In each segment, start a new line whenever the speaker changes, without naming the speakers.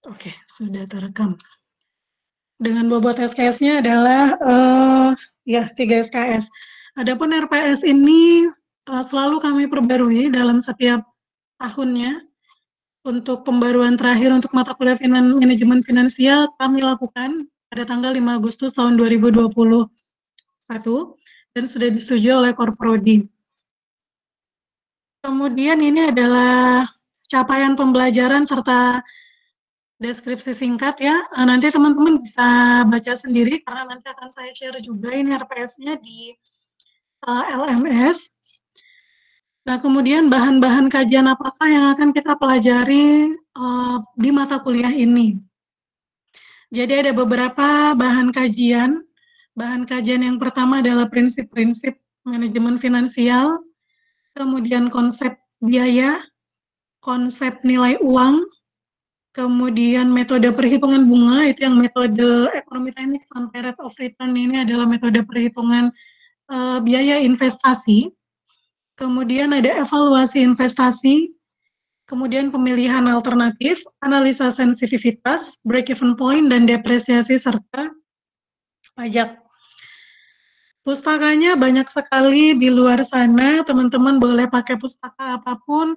Oke, sudah terekam. Dengan bobot SKS-nya adalah ya 3 SKS. Adapun RPS ini selalu kami perbarui dalam setiap tahunnya. Untuk pembaruan terakhir untuk mata kuliah manajemen finansial kami lakukan pada tanggal 5 Agustus tahun 2021 dan sudah disetujui oleh Korprodi. Kemudian ini adalah capaian pembelajaran serta deskripsi singkat ya. Nanti teman-teman bisa baca sendiri karena nanti akan saya share juga ini RPS-nya di LMS. Nah, kemudian bahan-bahan kajian apakah yang akan kita pelajari di mata kuliah ini? Jadi ada beberapa bahan kajian. Bahan kajian yang pertama adalah prinsip-prinsip manajemen finansial, kemudian konsep biaya, konsep nilai uang, kemudian metode perhitungan bunga, itu yang metode ekonomi teknik sampai rate of return ini adalah metode perhitungan biaya investasi. Kemudian ada evaluasi investasi, kemudian pemilihan alternatif, analisa sensitivitas, break-even point, dan depresiasi serta pajak. Pustakanya banyak sekali di luar sana, teman-teman boleh pakai pustaka apapun.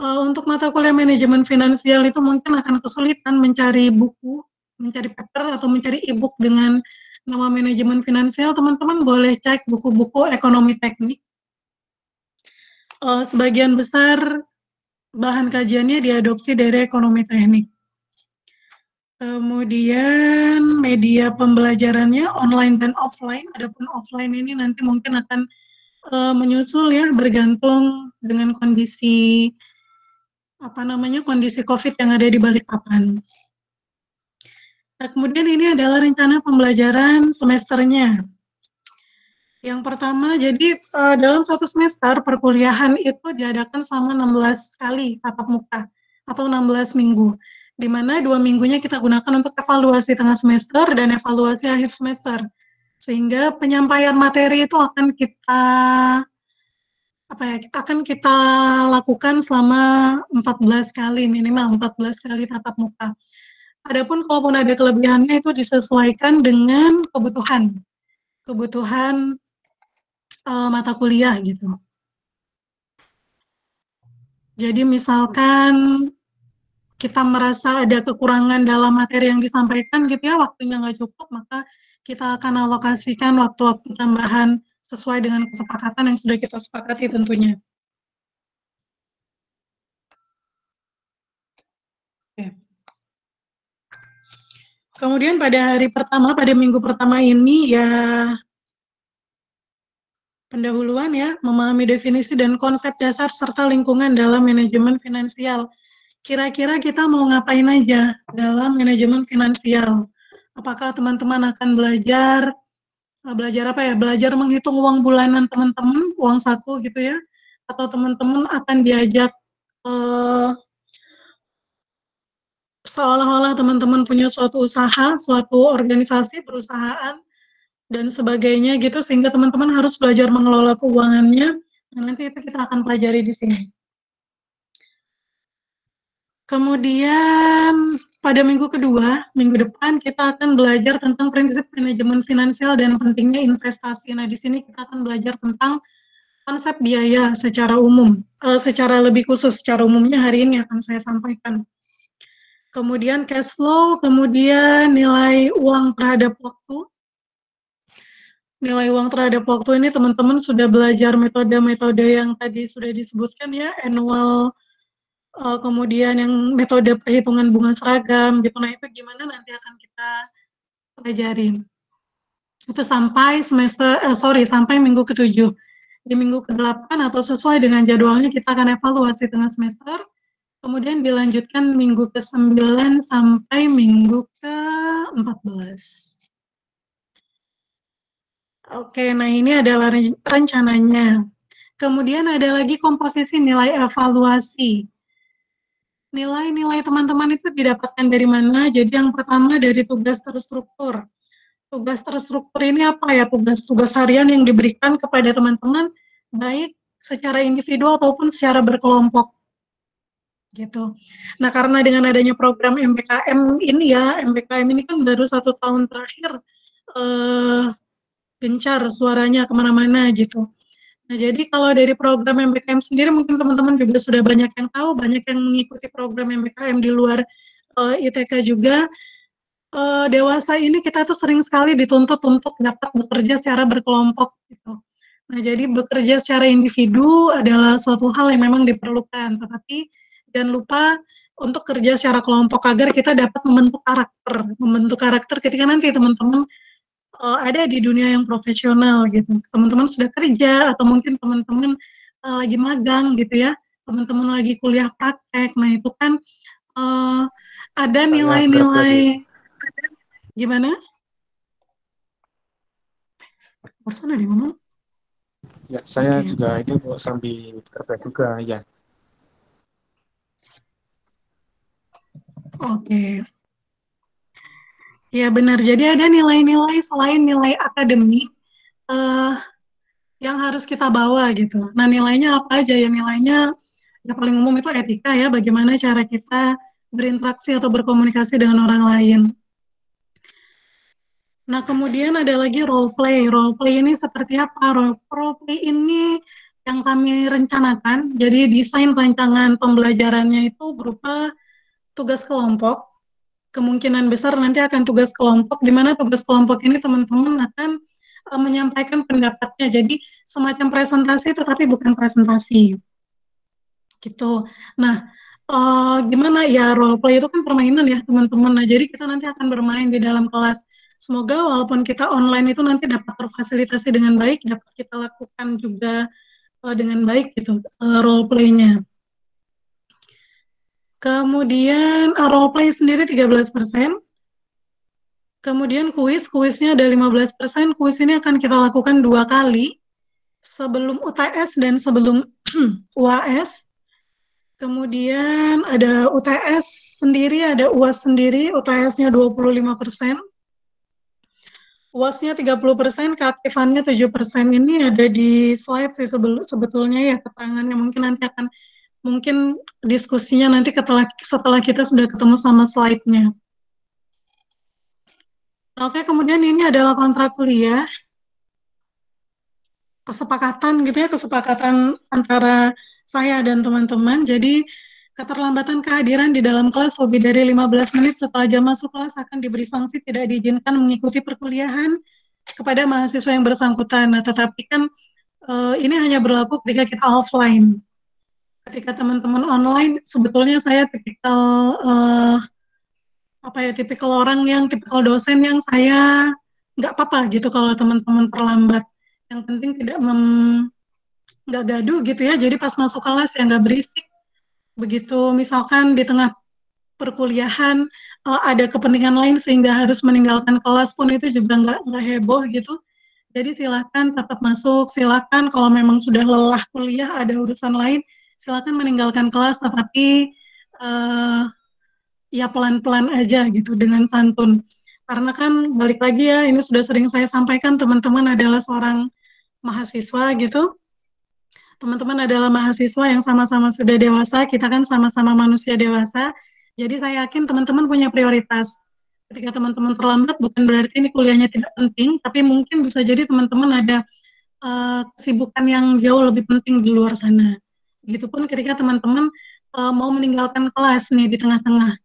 Untuk mata kuliah manajemen finansial itu mungkin akan kesulitan mencari buku, mencari paper, atau mencari e-book dengan nama manajemen finansial. Teman-teman boleh cek buku-buku ekonomi teknik. Sebagian besar bahan kajiannya diadopsi dari ekonomi teknik. Kemudian media pembelajarannya online dan offline. Adapun offline ini nanti mungkin akan menyusul ya, bergantung dengan kondisi kondisi COVID yang ada di Balikpapan. Nah, kemudian ini adalah rencana pembelajaran semesternya. Yang pertama, jadi dalam satu semester perkuliahan itu diadakan selama 16 kali tatap muka atau 16 minggu, di mana 2 minggunya kita gunakan untuk evaluasi tengah semester dan evaluasi akhir semester. Sehingga penyampaian materi itu akan kita lakukan selama 14 kali, minimal 14 kali tatap muka. Adapun kalaupun ada kelebihannya itu disesuaikan dengan kebutuhan mata kuliah gitu. Jadi misalkan kita merasa ada kekurangan dalam materi yang disampaikan gitu ya, waktunya nggak cukup, maka kita akan alokasikan waktu-waktu tambahan sesuai dengan kesepakatan yang sudah kita sepakati tentunya. Oke. Kemudian pada hari pertama, pada minggu pertama ini ya pendahuluan ya, memahami definisi dan konsep dasar serta lingkungan dalam manajemen finansial. Kira-kira kita mau ngapain aja dalam manajemen finansial? Apakah teman-teman akan belajar apa ya? Belajar menghitung uang bulanan teman-teman, uang saku gitu ya? Atau teman-teman akan diajak seolah-olah teman-teman punya suatu usaha, suatu organisasi, perusahaan, dan sebagainya gitu, sehingga teman-teman harus belajar mengelola keuangannya. Nah, nanti itu kita akan pelajari di sini. Kemudian pada minggu kedua, minggu depan kita akan belajar tentang prinsip manajemen finansial dan pentingnya investasi. Nah, di sini kita akan belajar tentang konsep biaya secara umum. Secara lebih khusus, secara umumnya hari ini akan saya sampaikan. Kemudian cash flow, kemudian nilai uang terhadap waktu. Nilai uang terhadap waktu ini teman-teman sudah belajar metode-metode yang tadi sudah disebutkan ya, annual, kemudian yang metode perhitungan bunga seragam gitu. Nah, itu gimana nanti akan kita pelajarin. Itu sampai sampai minggu ke-7. Di minggu ke-8 atau sesuai dengan jadwalnya kita akan evaluasi tengah semester. Kemudian dilanjutkan minggu ke-9 sampai minggu ke-14. Oke, nah ini adalah rencananya. Kemudian ada lagi komposisi nilai evaluasi. Nilai-nilai teman-teman itu didapatkan dari mana? Jadi yang pertama dari tugas terstruktur. Tugas terstruktur ini apa ya? Tugas-tugas harian yang diberikan kepada teman-teman, baik secara individu ataupun secara berkelompok. gitu. Nah, karena dengan adanya program MBKM ini ya, MBKM ini kan baru 1 tahun terakhir gencar suaranya kemana-mana gitu. Nah, jadi kalau dari program MBKM sendiri mungkin teman-teman juga sudah banyak yang tahu, banyak yang mengikuti program MBKM di luar ITK juga. Dewasa ini kita tuh sering sekali dituntut untuk dapat bekerja secara berkelompok gitu. Nah, jadi bekerja secara individu adalah suatu hal yang memang diperlukan, tetapi jangan lupa untuk kerja secara kelompok agar kita dapat membentuk karakter ketika nanti teman-teman ada di dunia yang profesional gitu. Teman-teman sudah kerja atau mungkin teman-teman lagi magang gitu ya, teman-teman lagi kuliah praktek. Nah, itu kan ada
Saya berat lagi.
nilai-nilai gimana? Barusan ada yang ngomong?
Ya, saya
Oke.
juga ini mau sambil kerja juga ya.
Oke. Ya benar. Jadi ada nilai-nilai selain nilai akademik eh, yang harus kita bawa gitu. Nah, nilainya apa aja ya? Nilainya yang paling umum itu etika ya, bagaimana cara kita berinteraksi atau berkomunikasi dengan orang lain. Nah, kemudian ada lagi role play. Role play ini seperti apa? Role play ini yang kami rencanakan. Jadi desain rancangan pembelajarannya itu berupa tugas kelompok. Kemungkinan besar nanti akan tugas kelompok, di mana tugas kelompok ini teman-teman akan menyampaikan pendapatnya. Jadi semacam presentasi tetapi bukan presentasi. Gitu. Nah, gimana ya, role play itu kan permainan ya teman-teman. Nah, jadi kita nanti akan bermain di dalam kelas. Semoga walaupun kita online itu nanti dapat terfasilitasi dengan baik, dapat kita lakukan juga dengan baik gitu role play-nya. Kemudian role play sendiri 13%. Kemudian kuisnya ada 15%. Kuis ini akan kita lakukan 2 kali, sebelum UTS dan sebelum UAS. Kemudian ada UTS sendiri, ada UAS sendiri, UTS-nya 25%, UAS-nya 30%, keaktifannya 7%. Ini ada di slide sih sebetulnya ya keterangannya, mungkin nanti akan, mungkin diskusinya nanti setelah kita sudah ketemu sama slide-nya. Oke, kemudian ini adalah kontrak kuliah, kesepakatan antara saya dan teman-teman. Jadi keterlambatan kehadiran di dalam kelas lebih dari 15 menit setelah jam masuk kelas akan diberi sanksi tidak diizinkan mengikuti perkuliahan kepada mahasiswa yang bersangkutan. Nah, tetapi kan ini hanya berlaku ketika kita offline. Ketika teman-teman online, sebetulnya saya tipikal orang yang tipikal dosen yang saya nggak apa-apa gitu kalau teman-teman terlambat. Yang penting tidak nggak gaduh gitu ya. Jadi pas masuk kelas ya nggak berisik. Begitu misalkan di tengah perkuliahan ada kepentingan lain sehingga harus meninggalkan kelas pun itu juga nggak heboh gitu. Jadi silakan tetap masuk, silakan kalau memang sudah lelah kuliah ada urusan lain, silakan meninggalkan kelas tetapi ya pelan-pelan aja gitu dengan santun. Karena kan balik lagi ya, ini sudah sering saya sampaikan, teman-teman adalah seorang mahasiswa gitu. Teman-teman adalah mahasiswa yang sama-sama sudah dewasa, kita kan sama-sama manusia dewasa. Jadi saya yakin teman-teman punya prioritas. Ketika teman-teman terlambat bukan berarti ini kuliahnya tidak penting, tapi mungkin bisa jadi teman-teman ada kesibukan yang jauh lebih penting di luar sana. Begitupun ketika teman-teman mau meninggalkan kelas nih di tengah-tengah.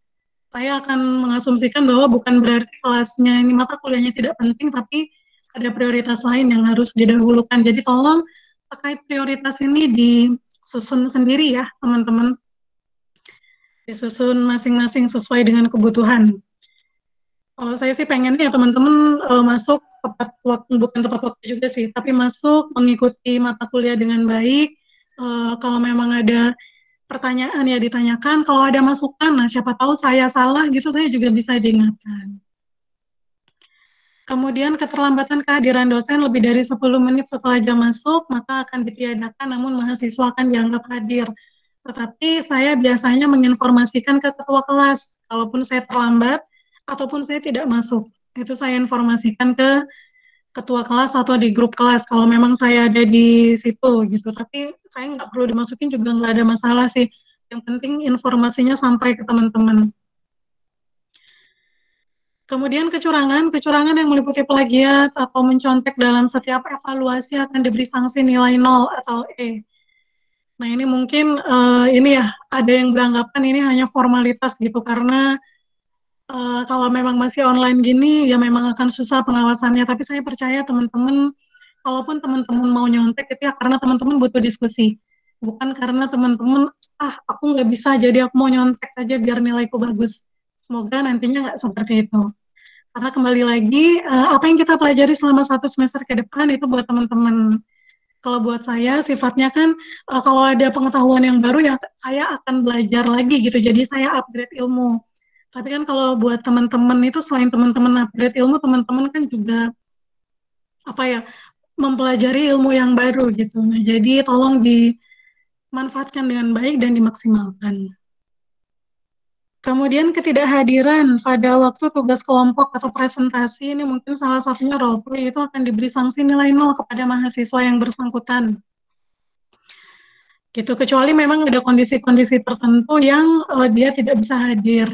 Saya akan mengasumsikan bahwa bukan berarti kelasnya ini mata kuliahnya tidak penting, tapi ada prioritas lain yang harus didahulukan. Jadi tolong terkait prioritas ini disusun sendiri ya teman-teman. Disusun masing-masing sesuai dengan kebutuhan. Kalau saya sih pengennya teman-teman masuk tepat waktu, bukan tepat waktu juga sih, tapi masuk mengikuti mata kuliah dengan baik. Kalau memang ada pertanyaan ya ditanyakan, kalau ada masukan, nah siapa tahu saya salah gitu, saya juga bisa diingatkan. Kemudian keterlambatan kehadiran dosen lebih dari 10 menit setelah jam masuk, maka akan ditiadakan, namun mahasiswa akan dianggap hadir. Tetapi saya biasanya menginformasikan ke ketua kelas, kalaupun saya terlambat, ataupun saya tidak masuk. Itu saya informasikan ke ketua kelas atau di grup kelas, kalau memang saya ada di situ gitu. Tapi saya nggak perlu dimasukin juga nggak ada masalah sih. Yang penting informasinya sampai ke teman-teman. Kemudian kecurangan yang meliputi plagiat atau mencontek dalam setiap evaluasi akan diberi sanksi nilai 0 atau E. Nah ini mungkin ini ya, ada yang beranggapan ini hanya formalitas gitu, karena kalau memang masih online gini, ya memang akan susah pengawasannya. Tapi saya percaya teman-teman, kalaupun teman-teman mau nyontek, itu ya karena teman-teman butuh diskusi. Bukan karena teman-teman, aku nggak bisa, jadi aku mau nyontek aja biar nilaiku bagus. Semoga nantinya nggak seperti itu. Karena kembali lagi, apa yang kita pelajari selama 1 semester ke depan itu buat teman-teman. Kalau buat saya, sifatnya kan kalau ada pengetahuan yang baru ya saya akan belajar lagi gitu. Jadi saya upgrade ilmu. Tapi kan kalau buat teman-teman itu selain teman-teman upgrade ilmu, teman-teman kan juga apa ya, mempelajari ilmu yang baru gitu. Nah, jadi tolong dimanfaatkan dengan baik dan dimaksimalkan. Kemudian ketidakhadiran pada waktu tugas kelompok atau presentasi, ini mungkin salah satunya role play, itu akan diberi sanksi nilai 0 kepada mahasiswa yang bersangkutan. Gitu, kecuali memang ada kondisi-kondisi tertentu yang dia tidak bisa hadir.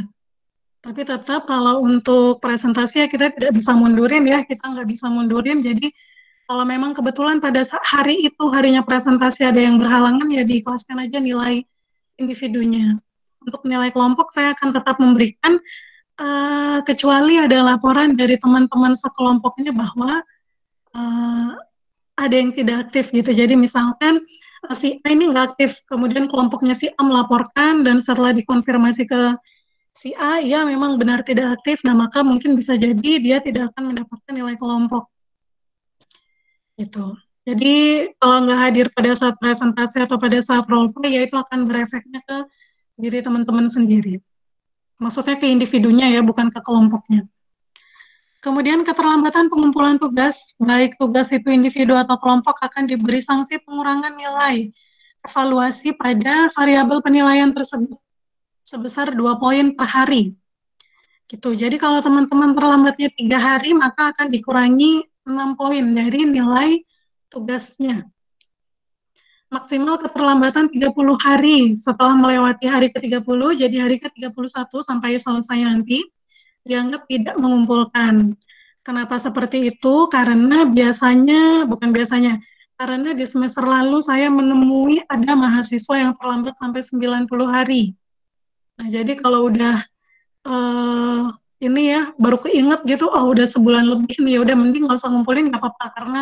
Tapi tetap kalau untuk presentasi ya kita tidak bisa mundurin ya, kita nggak bisa mundurin. Jadi kalau memang kebetulan pada hari itu, harinya presentasi ada yang berhalangan, ya dikelaskan aja nilai individunya. Untuk nilai kelompok saya akan tetap memberikan, kecuali ada laporan dari teman-teman sekelompoknya bahwa ada yang tidak aktif gitu. Jadi misalkan si A ini nggak aktif, kemudian kelompoknya si A melaporkan, dan setelah dikonfirmasi ke si A, ya memang benar tidak aktif, nah maka mungkin bisa jadi dia tidak akan mendapatkan nilai kelompok. Gitu. Jadi kalau nggak hadir pada saat presentasi atau pada saat role play, ya itu akan berefeknya ke diri teman-teman sendiri. Maksudnya ke individunya ya, bukan ke kelompoknya. Kemudian keterlambatan pengumpulan tugas, baik tugas itu individu atau kelompok, akan diberi sanksi pengurangan nilai evaluasi pada variabel penilaian tersebut sebesar 2 poin per hari. Gitu. Jadi kalau teman-teman terlambatnya 3 hari, maka akan dikurangi 6 poin dari nilai tugasnya. Maksimal keterlambatan 30 hari setelah melewati hari ke-30, jadi hari ke-31 sampai selesai nanti, dianggap tidak mengumpulkan. Kenapa seperti itu? Karena karena di semester lalu saya menemui ada mahasiswa yang terlambat sampai 90 hari. Nah, jadi kalau udah ini ya, baru keinget gitu, udah sebulan lebih nih, udah mending nggak usah ngumpulin, nggak apa-apa, karena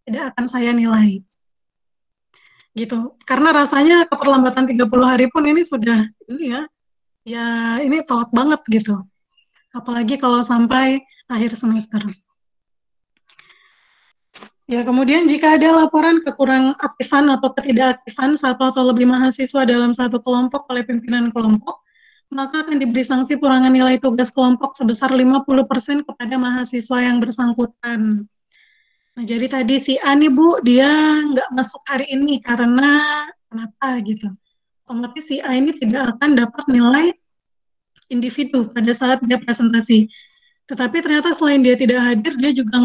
tidak akan saya nilai. Gitu. Karena rasanya keterlambatan 30 hari pun ini sudah, ini ya ini telat banget gitu. Apalagi kalau sampai akhir semester. Ya, kemudian jika ada laporan kekurang aktifan atau ketidakaktifan satu atau lebih mahasiswa dalam satu kelompok oleh pimpinan kelompok, maka akan diberi sanksi kurangan nilai tugas kelompok sebesar 50% kepada mahasiswa yang bersangkutan. Nah, jadi tadi si A nih Bu, dia nggak masuk hari ini karena kenapa gitu. Otomatis si A ini tidak akan dapat nilai individu pada saat dia presentasi. Tetapi ternyata selain dia tidak hadir, dia juga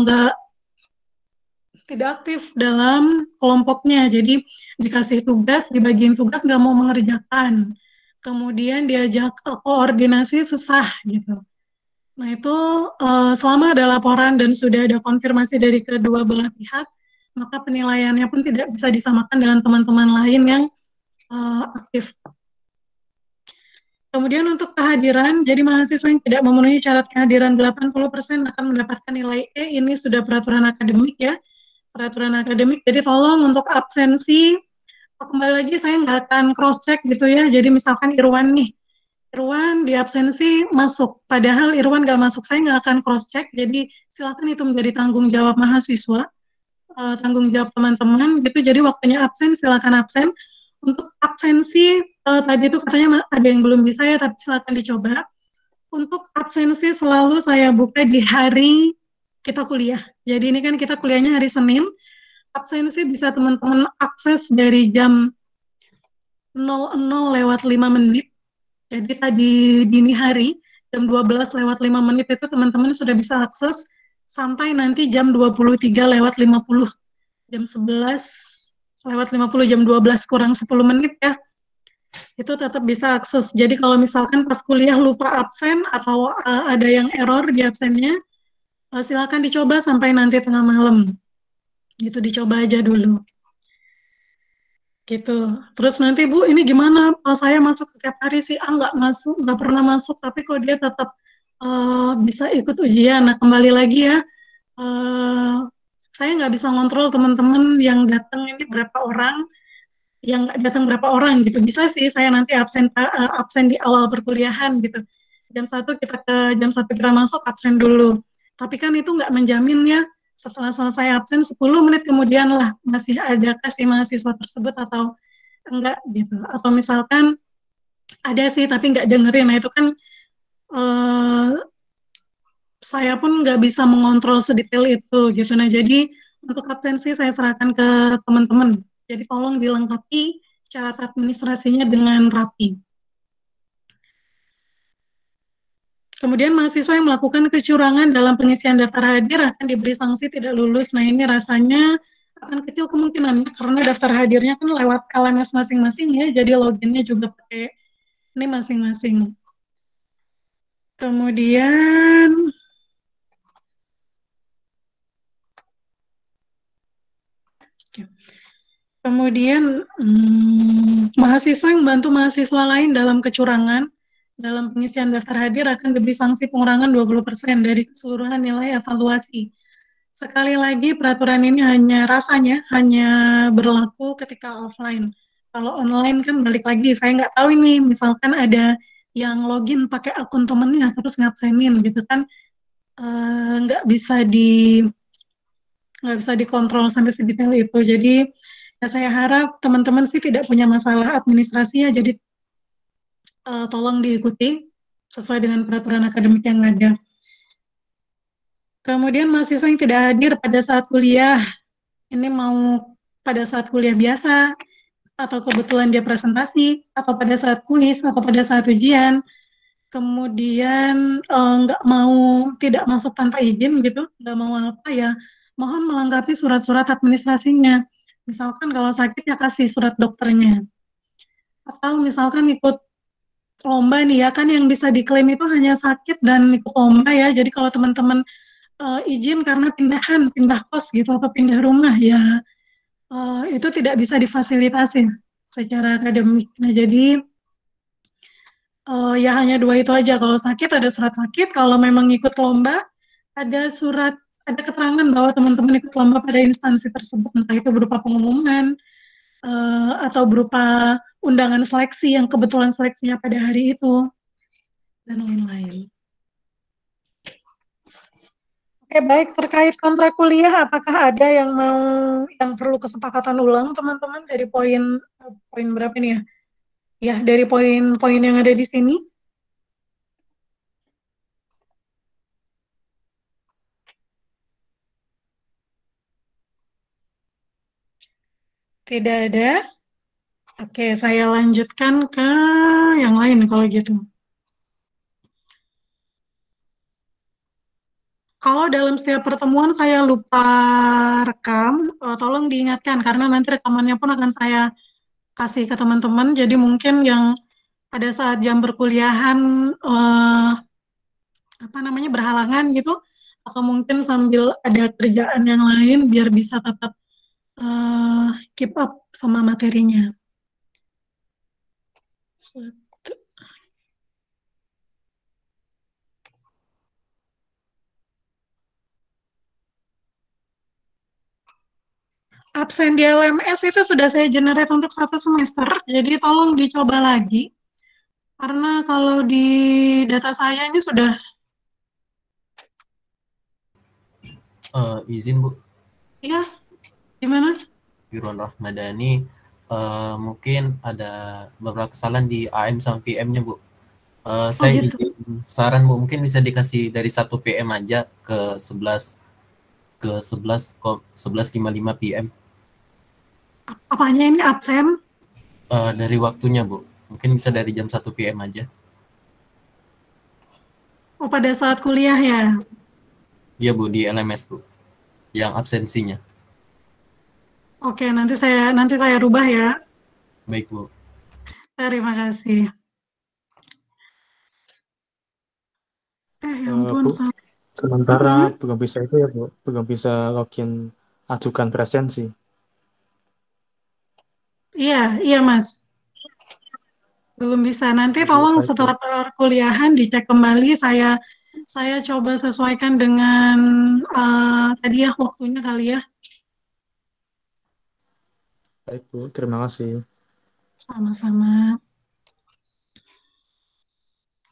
tidak aktif dalam kelompoknya. Jadi dikasih tugas, dibagiin tugas, nggak mau mengerjakan. Kemudian diajak koordinasi susah gitu. Nah itu selama ada laporan dan sudah ada konfirmasi dari kedua belah pihak, maka penilaiannya pun tidak bisa disamakan dengan teman-teman lain yang aktif. Kemudian untuk kehadiran, jadi mahasiswa yang tidak memenuhi syarat kehadiran 80% akan mendapatkan nilai E, ini sudah peraturan akademik ya, peraturan akademik, jadi tolong untuk absensi, kembali lagi saya nggak akan cross-check gitu ya, jadi misalkan Irwan nih, Irwan di absensi masuk, padahal Irwan nggak masuk, saya nggak akan cross-check, jadi silakan itu menjadi tanggung jawab mahasiswa, tanggung jawab teman-teman, gitu, jadi waktunya absen, silakan absen. Untuk absensi, tadi itu katanya ada yang belum bisa ya, tapi silakan dicoba. Untuk absensi selalu saya buka di hari kita kuliah, jadi ini kan kita kuliahnya hari Senin, absensi bisa teman-teman akses dari jam 00:05, jadi tadi dini hari, jam 12:05 itu teman-teman sudah bisa akses sampai nanti jam 23:50, jam 11:50, jam 12 kurang 10 menit ya. itu tetap bisa akses. Jadi kalau misalkan pas kuliah lupa absen atau ada yang error di absennya, silakan dicoba sampai nanti tengah malam. Gitu dicoba aja dulu. Gitu. Terus nanti Bu, ini gimana? Saya masuk setiap hari sih, nggak masuk, nggak pernah masuk, tapi kok dia tetap bisa ikut ujian. Nah kembali lagi ya, eh, saya nggak bisa ngontrol teman-teman yang datang ini berapa orang, yang nggak datang berapa orang gitu. Bisa sih saya nanti absen di awal perkuliahan gitu. Jam 1 kita masuk absen dulu. Tapi kan itu nggak menjamin ya setelah selesai absen 10 menit kemudian lah masih ada kasih mahasiswa tersebut atau enggak gitu. Atau misalkan ada sih tapi nggak dengerin. Nah itu kan eh, saya pun nggak bisa mengontrol sedetail itu gitu. Nah jadi untuk absensi saya serahkan ke teman-teman. Jadi tolong dilengkapi syarat administrasinya dengan rapi. Kemudian mahasiswa yang melakukan kecurangan dalam pengisian daftar hadir akan diberi sanksi tidak lulus. Nah ini rasanya akan kecil kemungkinannya karena daftar hadirnya kan lewat LMS masing-masing ya, jadi loginnya juga pakai ini masing-masing. Kemudian Kemudian, mahasiswa yang membantu mahasiswa lain dalam kecurangan dalam pengisian daftar hadir akan diberi sanksi pengurangan 20% dari keseluruhan nilai evaluasi. Sekali lagi, peraturan ini rasanya hanya berlaku ketika offline. Kalau online kan balik lagi, saya nggak tahu ini, misalkan ada yang login pakai akun temennya terus ngabsenin gitu kan, nggak bisa dikontrol sampai sedetail itu. Jadi ya saya harap teman-teman sih tidak punya masalah administrasi ya, jadi tolong diikuti sesuai dengan peraturan akademik yang ada. Kemudian mahasiswa yang tidak hadir pada saat kuliah, ini mau pada saat kuliah biasa, atau kebetulan dia presentasi, atau pada saat kuis, atau pada saat ujian, kemudian nggak mau tidak masuk tanpa izin gitu, nggak mau apa ya, mohon melengkapi surat-surat administrasinya. Misalkan kalau sakit ya kasih surat dokternya. Atau misalkan ikut lomba nih ya, kan yang bisa diklaim itu hanya sakit dan ikut lomba ya. Jadi kalau teman-teman izin karena pindah kos gitu atau pindah rumah ya, itu tidak bisa difasilitasi secara akademik. Nah jadi ya hanya dua itu aja. Kalau sakit ada surat sakit, kalau memang ikut lomba ada keterangan bahwa teman-teman ikut lomba pada instansi tersebut, entah itu berupa pengumuman atau berupa undangan seleksi yang kebetulan seleksinya pada hari itu dan lain-lain. Oke, baik, terkait kontrak kuliah, apakah ada yang perlu kesepakatan ulang teman-teman dari poin berapa nih ya? Ya, dari poin-poin yang ada di sini. Tidak ada. Oke, saya lanjutkan ke yang lain kalau gitu. Kalau dalam setiap pertemuan saya lupa rekam, tolong diingatkan karena nanti rekamannya pun akan saya kasih ke teman-teman. Jadi mungkin yang pada saat jam perkuliahan apa namanya berhalangan gitu, atau mungkin sambil ada kerjaan yang lain biar bisa tetap keep up sama materinya. Absen di LMS itu sudah saya generate untuk 1 semester, jadi tolong dicoba lagi. Karena kalau di data saya ini sudah...
Izin Bu.
Iya, gimana?
Irwan Rahmadani, mungkin ada beberapa kesalahan di AM sama PM-nya Bu. Saya
gitu.
izin saran Bu, mungkin bisa dikasih dari 1 PM aja ke 11.55 PM.
Apanya ini absen?
Dari waktunya Bu, mungkin bisa dari jam 1 PM aja.
Oh, pada saat kuliah ya?
Iya Bu, di LMS Bu, yang absensinya.
Oke, nanti saya rubah ya.
Baik Bu.
Terima kasih. Ya ampun,
Bu,
salah.
sementara belum bisa itu ya Bu, belum bisa login ajukan presensi.
Iya Mas. Belum bisa. Nanti
Ya Bu,
tolong
baik Bu.
setelah perkuliahan dicek kembali. Saya coba sesuaikan dengan tadi ya waktunya kali ya.
Baik Bu, terima kasih.
Sama-sama.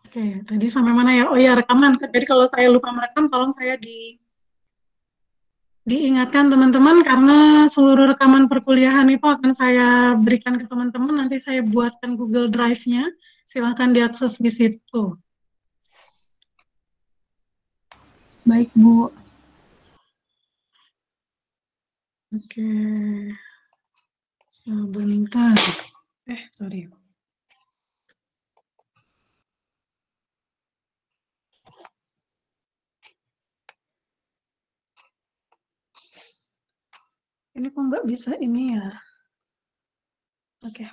Oke, tadi sampai mana ya? Oh ya, rekaman. Jadi kalau saya lupa merekam, tolong saya diingatkan teman-teman karena seluruh rekaman perkuliahan itu akan saya berikan ke teman-teman. Nanti saya buatkan Google Drive-nya. Silahkan diakses di situ.
Baik, Bu.
Oke. Sebentar. Sorry. Ini kok nggak bisa ini ya? Oke.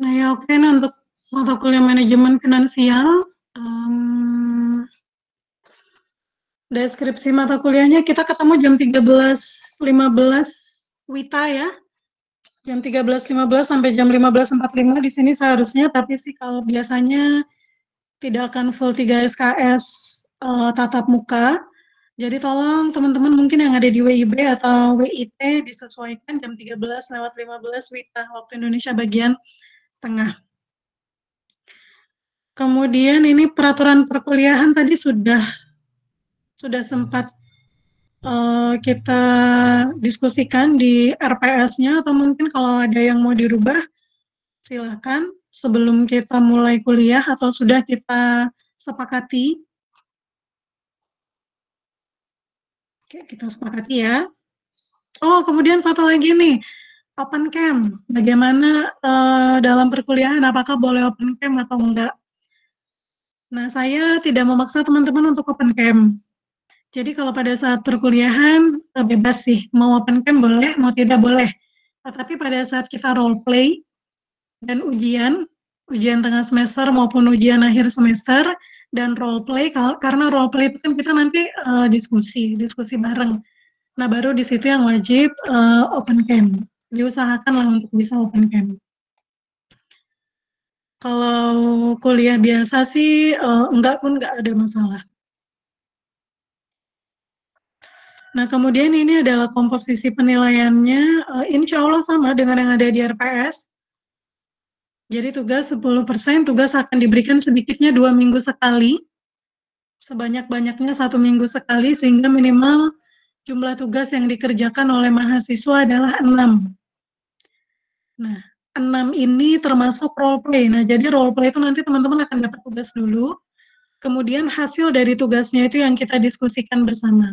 Nah ya oke, nah untuk mata kuliah manajemen finansial, deskripsi mata kuliahnya kita ketemu jam 13.15 WITA ya. Jam 13.15 sampai jam 15.45 di sini seharusnya, tapi sih kalau biasanya tidak akan full 3 SKS tatap muka. Jadi tolong teman-teman mungkin yang ada di WIB atau WIT disesuaikan jam 13:15 WITA waktu Indonesia bagian tengah. Kemudian ini peraturan perkuliahan tadi sudah sempat kita diskusikan di RPS-nya, atau mungkin kalau ada yang mau dirubah silakan sebelum kita mulai kuliah atau sudah kita sepakati. Oke, kita sepakati ya. Oh, kemudian satu lagi nih, open camp. Bagaimana dalam perkuliahan, apakah boleh open camp atau enggak? Nah, saya tidak memaksa teman-teman untuk open camp. Jadi kalau pada saat perkuliahan, bebas sih, mau open camp boleh, mau tidak boleh. Tetapi pada saat kita role play dan ujian tengah semester maupun ujian akhir semester, dan role play, karena role play itu kan kita nanti diskusi bareng. Nah, baru di situ yang wajib open camp. Diusahakanlah untuk bisa open camp. Kalau kuliah biasa sih, enggak ada masalah. Nah, kemudian ini adalah komposisi penilaiannya, insya Allah sama dengan yang ada di RPS. Jadi tugas 10%, tugas akan diberikan sedikitnya 2 minggu sekali, sebanyak-banyaknya 1 minggu sekali, sehingga minimal jumlah tugas yang dikerjakan oleh mahasiswa adalah 6. Nah, 6 ini termasuk role play. Nah, jadi role play itu nanti teman-teman akan dapat tugas dulu, kemudian hasil dari tugasnya itu yang kita diskusikan bersama.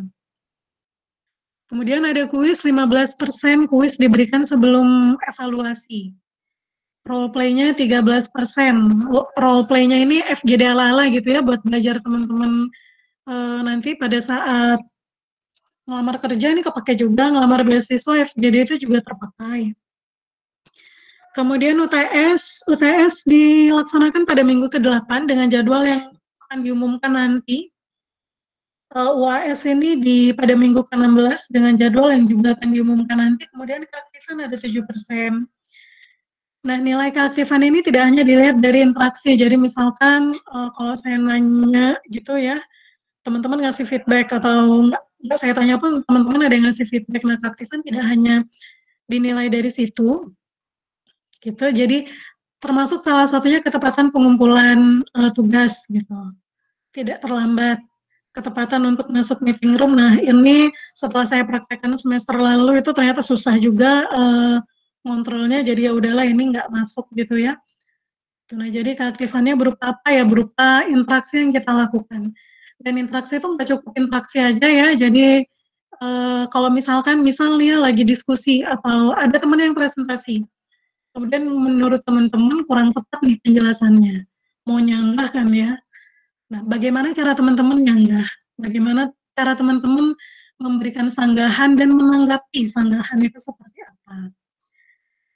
Kemudian ada kuis, 15% kuis diberikan sebelum evaluasi. Role play-nya 13%. Role play-nya ini FGD ala-ala gitu ya, buat belajar teman-teman nanti pada saat ngelamar kerja ini kepake juga, ngelamar beasiswa FGD itu juga terpakai. Kemudian UTS dilaksanakan pada minggu ke-8 dengan jadwal yang akan diumumkan nanti. UAS ini pada minggu ke-16 dengan jadwal yang juga akan diumumkan nanti. Kemudian keaktifan ada 7%. Nah, nilai keaktifan ini tidak hanya dilihat dari interaksi. Jadi misalkan kalau saya nanya gitu ya, teman-teman ngasih feedback atau enggak saya tanya pun teman-teman ada yang ngasih feedback. Nah, keaktifan tidak hanya dinilai dari situ. Gitu. Jadi termasuk salah satunya ketepatan pengumpulan tugas gitu. Tidak terlambat. Ketepatan untuk masuk meeting room. Nah, ini setelah saya praktekkan semester lalu itu ternyata susah juga ngontrolnya, jadi ya udahlah ini nggak masuk gitu ya. Nah, jadi keaktifannya berupa apa ya? Berupa interaksi yang kita lakukan. Dan interaksi itu nggak cukup interaksi aja ya, jadi kalau misalnya lagi diskusi atau ada teman yang presentasi, kemudian menurut teman-teman kurang tepat nih penjelasannya, mau nyanggah kan ya. Nah, bagaimana cara teman-teman nyanggah? Bagaimana cara teman-teman memberikan sanggahan dan menanggapi sanggahan itu seperti apa.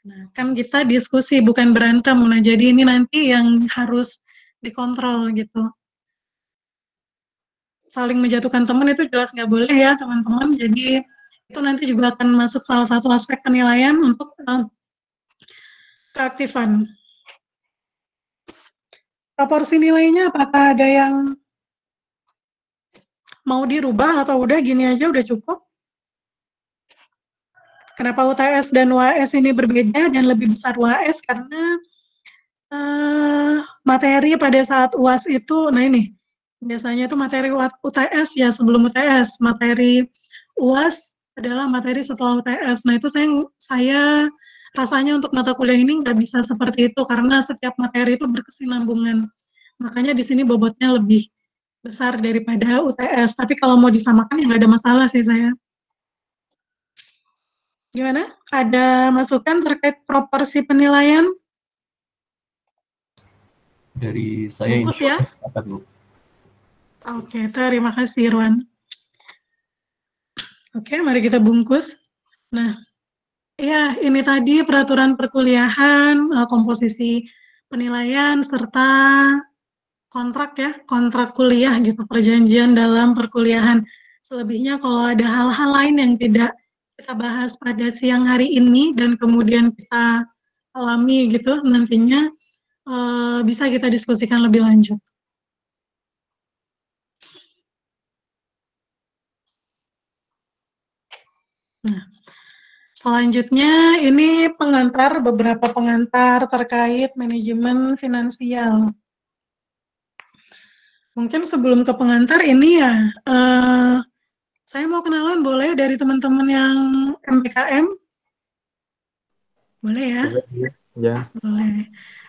Nah, kan kita diskusi bukan berantem. Nah, jadi ini nanti yang harus dikontrol gitu. Saling menjatuhkan teman itu jelas nggak boleh ya teman-teman. Jadi itu nanti juga akan masuk salah satu aspek penilaian untuk keaktifan. Proporsi nilainya apakah ada yang mau dirubah atau udah gini aja udah cukup? Kenapa UTS dan UAS ini berbeda dan lebih besar UAS? Karena materi pada saat UAS itu, nah ini, biasanya itu materi UTS ya sebelum UTS. Materi UAS adalah materi setelah UTS. Nah itu saya rasanya untuk mata kuliah ini nggak bisa seperti itu karena setiap materi itu berkesinambungan. Makanya di sini bobotnya lebih besar daripada UTS. Tapi kalau mau disamakan ya nggak ada masalah sih saya. Gimana? Ada masukan terkait proporsi penilaian?
Dari saya
Bungkus
insya
ya?
Allah sepakat, Bu.
Oke, terima kasih Irwan. Oke, mari kita bungkus. Nah, ya ini tadi peraturan perkuliahan, komposisi penilaian, serta kontrak ya, kontrak kuliah gitu, perjanjian dalam perkuliahan. Selebihnya kalau ada hal-hal lain yang tidak kita bahas pada siang hari ini dan kemudian kita alami gitu, nantinya bisa kita diskusikan lebih lanjut. Nah, selanjutnya ini beberapa pengantar terkait manajemen finansial. Mungkin sebelum ke pengantar ini ya, saya mau kenalan boleh dari teman-teman yang MPKM? Boleh ya?
Boleh, ya.
Boleh.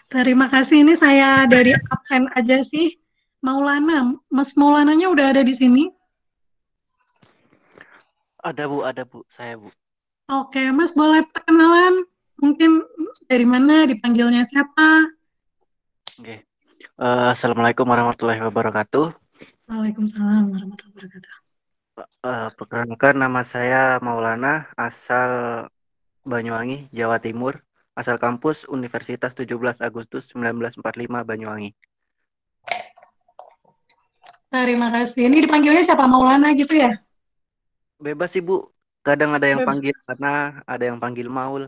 Terima kasih, ini saya dari absen aja sih. Maulana, Mas Maulananya udah ada di sini?
Ada Bu, saya Bu.
Oke, Mas boleh perkenalan? Mungkin dari mana, dipanggilnya siapa?
Oke. Assalamualaikum warahmatullahi wabarakatuh.
Waalaikumsalam warahmatullahi wabarakatuh.
Perkenalkan, nama saya Maulana, asal Banyuwangi, Jawa Timur. Asal kampus Universitas 17 Agustus 1945 Banyuwangi.
Terima kasih. Ini dipanggilnya siapa? Maulana gitu ya?
Bebas sih Bu, kadang ada yang
Bebas.
panggil Karena, ada yang panggil Maul.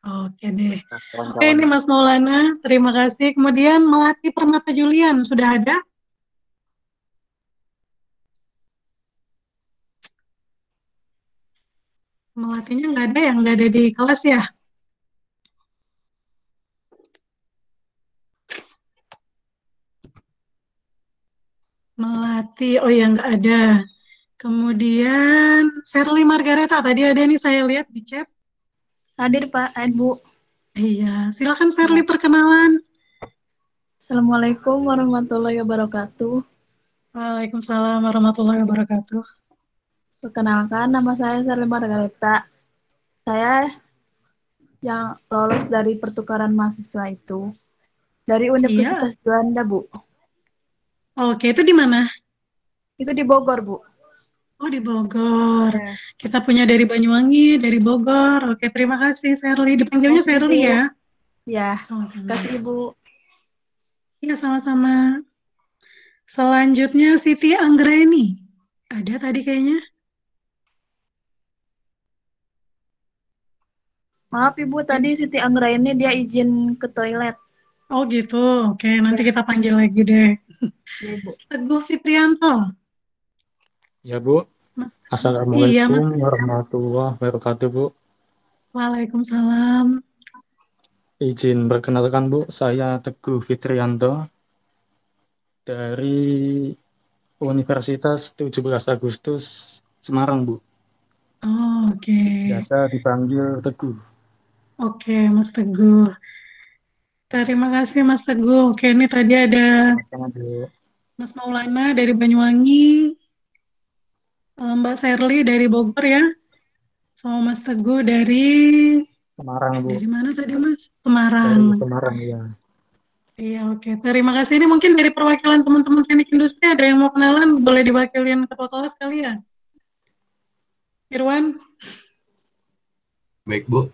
Oke deh.
Nah,
Oke, ini Mas Maulana, terima kasih. Kemudian Melati Permata Julian, sudah ada? Melatinya nggak ada ya? Nggak ada di kelas ya? Melati, oh ya nggak ada. Kemudian Sherly Margareta, tadi ada nih saya lihat di chat.
Hadir Pak, Bu.
Iya, silakan Sherly perkenalan.
Assalamualaikum warahmatullahi wabarakatuh.
Waalaikumsalam warahmatullahi wabarakatuh.
Perkenalkan, nama saya Sherly Margareta. Saya yang lolos dari pertukaran mahasiswa itu dari Universitas Juanda, Bu.
Oke, itu di mana?
Itu di Bogor, Bu.
Oh, di Bogor.
Ya.
Kita punya dari Banyuwangi, dari Bogor. Oke, terima kasih Sherly. Dipanggilnya
Kasih,
Sherly
Bu.
ya?
Ya,
Sama-sama.
kasih Ibu.
Iya, sama-sama. Selanjutnya Siti Anggraini. Ada tadi kayaknya.
Maaf Ibu, tadi Siti Anggra ini dia izin ke toilet.
Oh gitu. Oke, nanti kita panggil lagi deh.
Ya, Bu.
Teguh Fitrianto.
Ya, Bu.
Mas. Iya,
Assalamualaikum
Mas.
warahmatullahi wabarakatuh, Bu.
Waalaikumsalam.
Izin perkenalkan, Bu. Saya Teguh Fitrianto dari Universitas 17 Agustus Semarang, Bu.
Oh, oke.
Biasa dipanggil Teguh.
Oke, Mas Teguh. Terima kasih Mas Teguh. Oke, ini tadi ada
Sama-sama, Bu.
Mas Maulana dari Banyuwangi, Mbak Sherly dari Bogor ya, sama Mas Teguh dari
Semarang, Bu.
mana tadi Mas?
Dari
Semarang.
Semarang, ya.
Iya, oke. Terima kasih. Ini mungkin dari perwakilan teman-teman teknik industri ada yang mau kenalan, boleh diwakilin ketua kelas kali ya? Irwan?
Baik, Bu.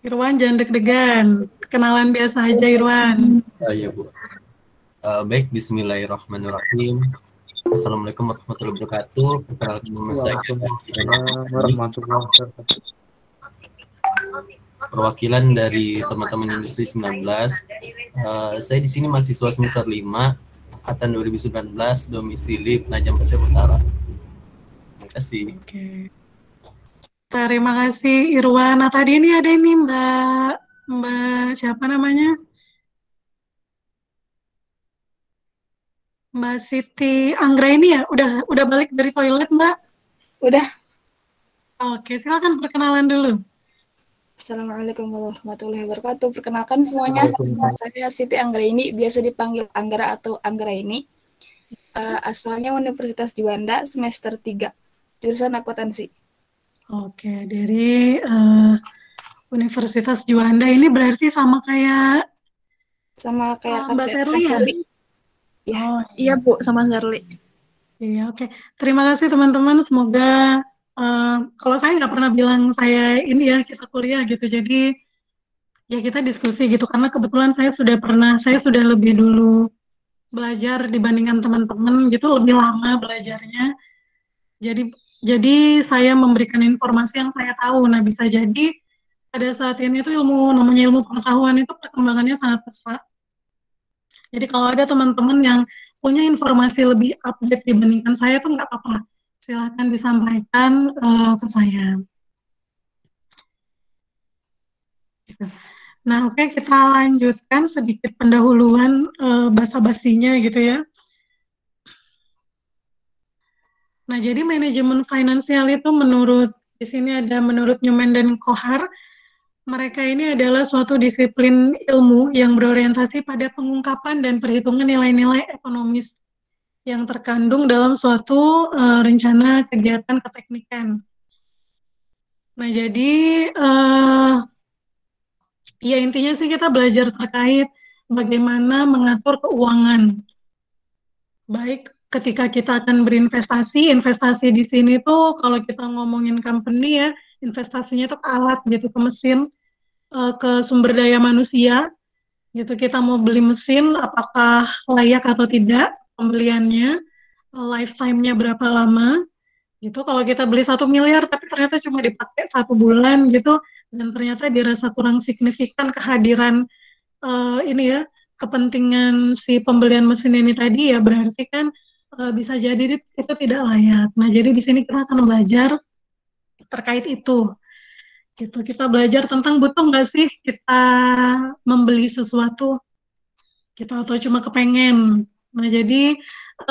Irwan jangan deg-degan. Kenalan biasa aja Irwan.
Iya, Bu. Baik, bismillahirrahmanirrahim. Assalamualaikum warahmatullahi wabarakatuh. Perkenalkan nama saya
Waalaikumsalam warahmatullahi wabarakatuh.
perwakilan dari teman-teman industri 19. Saya di sini mahasiswa semester 5 angkatan 2019, domisili Penajam Pasir Utara. Terima kasih.
Oke. Terima kasih Irwan. Nah tadi ini ada ini Mbak siapa namanya? Mbak Siti Anggra ini ya? Udah balik dari toilet Mbak?
Udah.
Oke, silakan perkenalan dulu.
Assalamualaikum warahmatullahi wabarakatuh. Perkenalkan semuanya, nama saya Siti Anggraini, biasa dipanggil Anggra atau Anggraini. Asalnya Universitas Juanda, semester 3, jurusan akuntansi.
Oke, dari Universitas Juanda ini berarti sama kayak
Kak
Mbak Serly ya?
Ya.
Oh,
Iya Bu, sama Serly.
iya, oke. Terima kasih teman-teman. Semoga kalau saya nggak pernah bilang saya ini ya kita kuliah gitu. Jadi ya kita diskusi gitu karena kebetulan saya sudah lebih dulu belajar dibandingkan teman-teman gitu, lebih lama belajarnya. Jadi saya memberikan informasi yang saya tahu. Nah, bisa jadi pada saat ini tuh namanya ilmu pengetahuan itu perkembangannya sangat pesat. Jadi kalau ada teman-teman yang punya informasi lebih update dibandingkan saya tuh nggak apa-apa. Silahkan disampaikan ke saya. Gitu. Nah, oke, kita lanjutkan sedikit pendahuluan basa-basinya gitu ya. Nah, jadi manajemen finansial itu di sini ada menurut Newman dan Kohar, mereka ini adalah suatu disiplin ilmu yang berorientasi pada pengungkapan dan perhitungan nilai-nilai ekonomis yang terkandung dalam suatu rencana kegiatan keteknikan. Nah, jadi ya intinya sih kita belajar terkait bagaimana mengatur keuangan. Baik ketika kita akan berinvestasi, investasi di sini tuh kalau kita ngomongin company ya, investasinya tuh ke alat gitu, ke mesin, ke sumber daya manusia gitu. Kita mau beli mesin, apakah layak atau tidak pembeliannya, lifetime-nya berapa lama gitu. Kalau kita beli 1 miliar tapi ternyata cuma dipakai 1 bulan gitu, dan ternyata dirasa kurang signifikan kehadiran ini ya, kepentingan si pembelian mesin ini tadi ya, berarti kan bisa jadi itu tidak layak. Nah, jadi di sini kita akan belajar terkait itu. Gitu. Kita belajar tentang butuh nggak sih kita membeli sesuatu kita atau cuma kepengen. Nah, jadi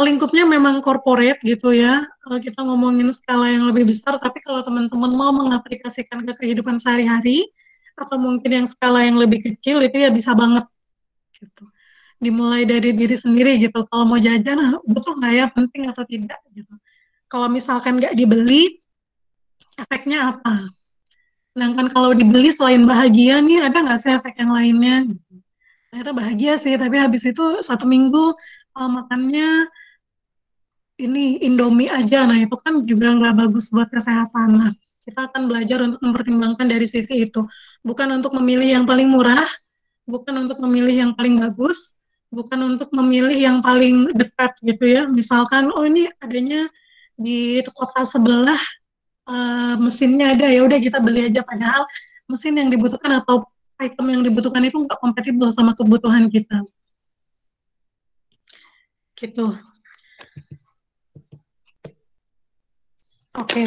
lingkupnya memang corporate gitu ya. Kita ngomongin skala yang lebih besar, tapi kalau teman-teman mau mengaplikasikan ke kehidupan sehari-hari atau mungkin yang skala yang lebih kecil itu ya bisa banget gitu. Dimulai dari diri sendiri gitu. Kalau mau jajan, butuh nggak ya, penting atau tidak gitu. Kalau misalkan nggak dibeli, efeknya apa? Sedangkan kalau dibeli selain bahagia nih, ada nggak sih efek yang lainnya? Gitu. Ternyata bahagia sih, tapi habis itu 1 minggu makannya ini Indomie aja. Nah, itu kan juga nggak bagus buat kesehatan. Nah, kita akan belajar untuk mempertimbangkan dari sisi itu. Bukan untuk memilih yang paling murah, bukan untuk memilih yang paling bagus, bukan untuk memilih yang paling dekat gitu ya. Misalkan, oh ini adanya di kota sebelah mesinnya ada, ya udah kita beli aja. Padahal mesin yang dibutuhkan atau item yang dibutuhkan itu nggak kompatibel sama kebutuhan kita. Gitu. Oke.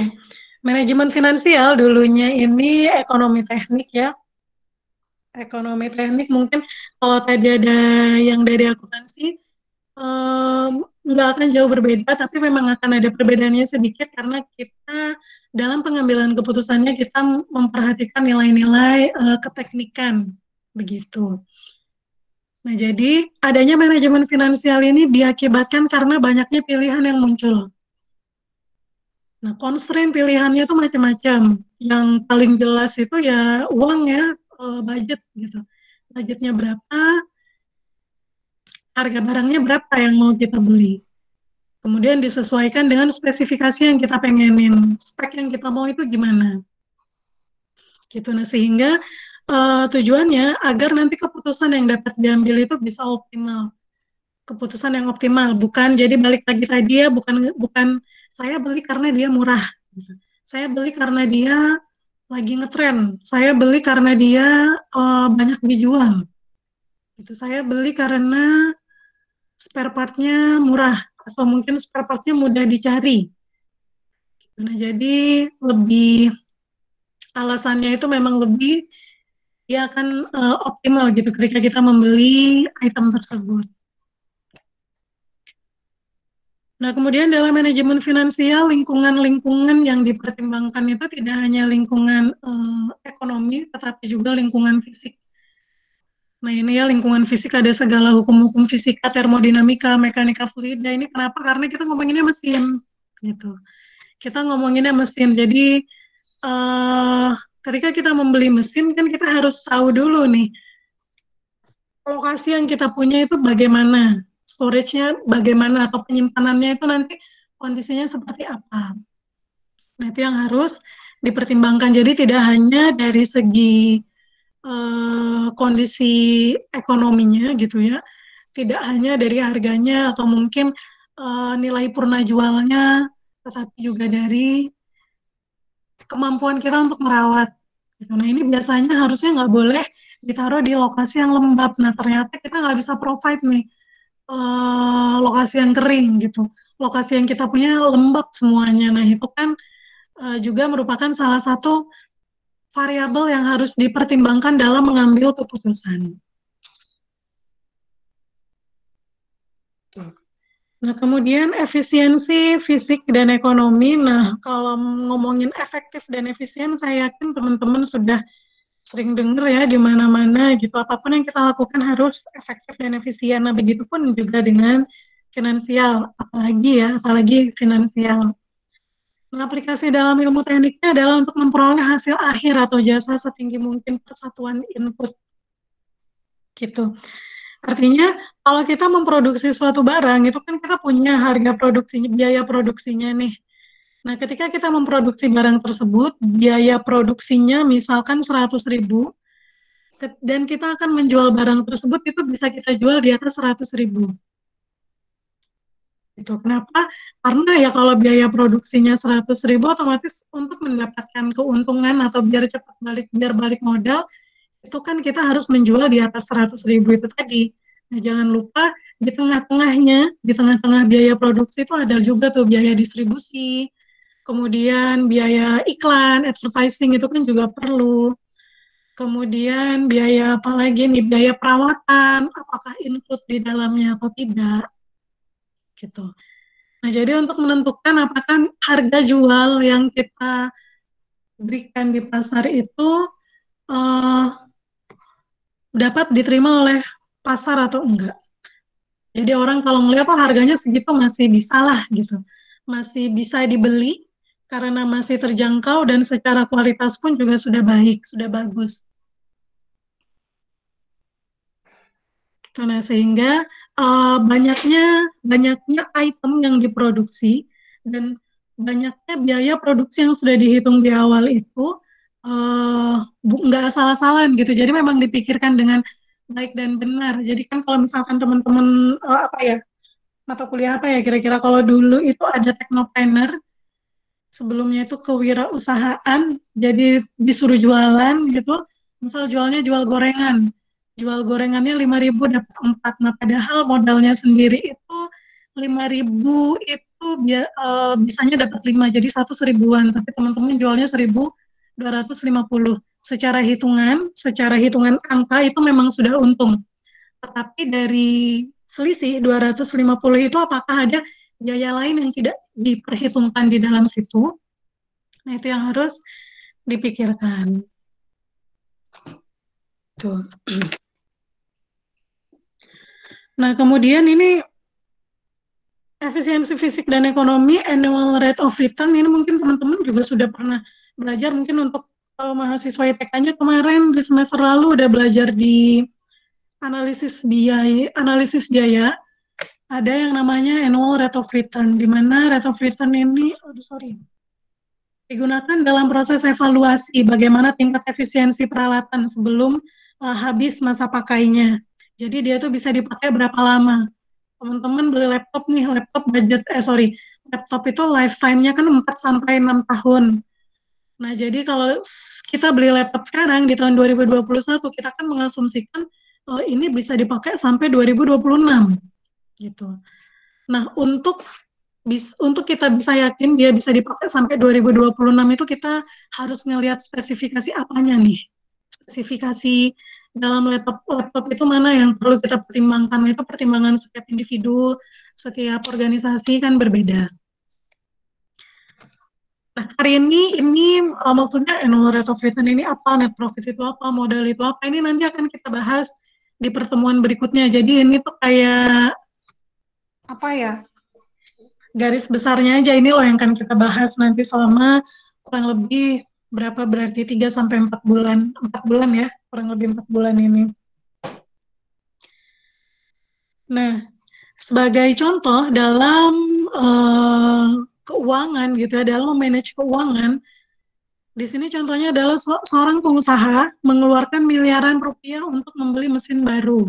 Manajemen finansial dulunya ini ekonomi teknik ya. Ekonomi teknik mungkin kalau tadi ada yang dari akuntansi nggak akan jauh berbeda, tapi memang akan ada perbedaannya sedikit karena kita dalam pengambilan keputusannya kita memperhatikan nilai-nilai keteknikan begitu. Nah, jadi adanya manajemen finansial ini diakibatkan karena banyaknya pilihan yang muncul. Nah, constraint pilihannya itu macam-macam. Yang paling jelas itu ya uang ya, budget gitu. Budgetnya berapa, harga barangnya berapa yang mau kita beli. Kemudian disesuaikan dengan spesifikasi yang kita pengenin, spek yang kita mau itu gimana. Gitu. Nah, sehingga tujuannya agar nanti keputusan yang dapat diambil itu bisa optimal. Keputusan yang optimal, bukan jadi balik lagi tadi ya, bukan saya beli karena dia murah. Gitu. Saya beli karena dia lagi ngetren. Saya beli karena dia banyak dijual. Gitu. Saya beli karena spare part-nya murah atau mungkin spare part-nya mudah dicari. Nah, jadi lebih alasannya itu memang lebih dia akan optimal gitu ketika kita membeli item tersebut. Nah, kemudian dalam manajemen finansial, lingkungan-lingkungan yang dipertimbangkan itu tidak hanya lingkungan ekonomi, tetapi juga lingkungan fisik. Nah, ini ya lingkungan fisik ada segala hukum-hukum fisika, termodinamika, mekanika fluida. Ini kenapa? Karena kita ngomonginnya mesin, gitu. Kita ngomonginnya mesin. Jadi ketika kita membeli mesin kan kita harus tahu dulu nih lokasi yang kita punya itu bagaimana, storage-nya bagaimana atau penyimpanannya itu nanti kondisinya seperti apa. Nah, itu yang harus dipertimbangkan. Jadi tidak hanya dari segi kondisi ekonominya gitu ya, tidak hanya dari harganya atau mungkin nilai purna jualnya, tetapi juga dari kemampuan kita untuk merawat. Gitu. Nah, ini biasanya harusnya nggak boleh ditaruh di lokasi yang lembab. Nah, ternyata kita nggak bisa provide nih lokasi yang kering gitu. Lokasi yang kita punya lembab semuanya. Nah, itu kan juga merupakan salah satu variabel yang harus dipertimbangkan dalam mengambil keputusan. Nah, kemudian efisiensi fisik dan ekonomi. Nah, kalau ngomongin efektif dan efisien, saya yakin teman-teman sudah sering dengar ya di mana-mana gitu. Apapun yang kita lakukan harus efektif dan efisien. Nah, begitupun juga dengan finansial, apalagi finansial. Nah, aplikasi dalam ilmu tekniknya adalah untuk memperoleh hasil akhir atau jasa setinggi mungkin persatuan input. Gitu. Artinya, kalau kita memproduksi suatu barang, itu kan kita punya harga produksinya, biaya produksinya nih. Nah, ketika kita memproduksi barang tersebut, biaya produksinya misalkan 100.000, dan kita akan menjual barang tersebut, itu bisa kita jual di atas 100.000. Itu kenapa? Karena ya kalau biaya produksinya 100.000, otomatis untuk mendapatkan keuntungan atau biar cepat balik modal, itu kan kita harus menjual di atas 100.000 itu tadi. Nah, jangan lupa di tengah-tengah biaya produksi itu ada juga tuh biaya distribusi, kemudian biaya iklan, advertising itu kan juga perlu. Kemudian biaya apa lagi nih, biaya perawatan, apakah include di dalamnya atau tidak. Gitu. Nah, jadi untuk menentukan apakah harga jual yang kita berikan di pasar itu dapat diterima oleh pasar atau enggak. Jadi orang kalau ngelihat harganya segitu masih bisa lah gitu. Masih bisa dibeli karena masih terjangkau dan secara kualitas pun juga sudah baik, sudah bagus. Nah, sehingga banyaknya item yang diproduksi dan banyaknya biaya produksi yang sudah dihitung di awal itu nggak asal-asalan gitu. Jadi memang dipikirkan dengan baik dan benar. Jadi kan kalau misalkan teman-teman mata kuliah apa ya kira-kira, kalau dulu itu ada teknopreneur, sebelumnya itu kewirausahaan, jadi disuruh jualan gitu. Misal jual gorengan. Jual gorengannya 5.000 dapat 4. Nah, padahal modalnya sendiri itu 5.000 itu bisanya dapat 5, jadi 1.000-an. Tapi teman-teman jualnya 1.250. Secara hitungan angka itu memang sudah untung. Tetapi dari selisih 250 itu apakah ada biaya lain yang tidak diperhitungkan di dalam situ? Nah, itu yang harus dipikirkan. Tuh. Nah, kemudian ini efisiensi fisik dan ekonomi, annual rate of return, ini mungkin teman-teman juga sudah pernah belajar mungkin untuk mahasiswa ITK-nya kemarin di semester lalu udah belajar di analisis biaya. Ada yang namanya annual rate of return, di mana rate of return ini, digunakan dalam proses evaluasi bagaimana tingkat efisiensi peralatan sebelum habis masa pakainya. Jadi dia tuh bisa dipakai berapa lama. Teman-teman beli laptop nih, laptop itu lifetime-nya kan 4-6 tahun. Nah, jadi kalau kita beli laptop sekarang di tahun 2021, kita kan mengasumsikan ini bisa dipakai sampai 2026 gitu. Nah, untuk kita bisa yakin dia bisa dipakai sampai 2026 itu kita harus ngelihat spesifikasi apanya nih. Spesifikasi dalam laptop itu mana yang perlu kita pertimbangkan. Itu pertimbangan setiap individu, setiap organisasi kan berbeda. Nah, hari ini maksudnya annual rate of return ini apa, net profit itu apa, modal itu apa, ini nanti akan kita bahas di pertemuan berikutnya. Jadi ini tuh kayak apa ya, garis besarnya aja, ini loh yang akan kita bahas nanti selama kurang lebih berapa, berarti 3-4 bulan, 4 bulan ya, kurang lebih 4 bulan ini. Nah, sebagai contoh dalam keuangan gitu ya, dalam memanage keuangan, di sini contohnya adalah seorang pengusaha mengeluarkan miliaran rupiah untuk membeli mesin baru.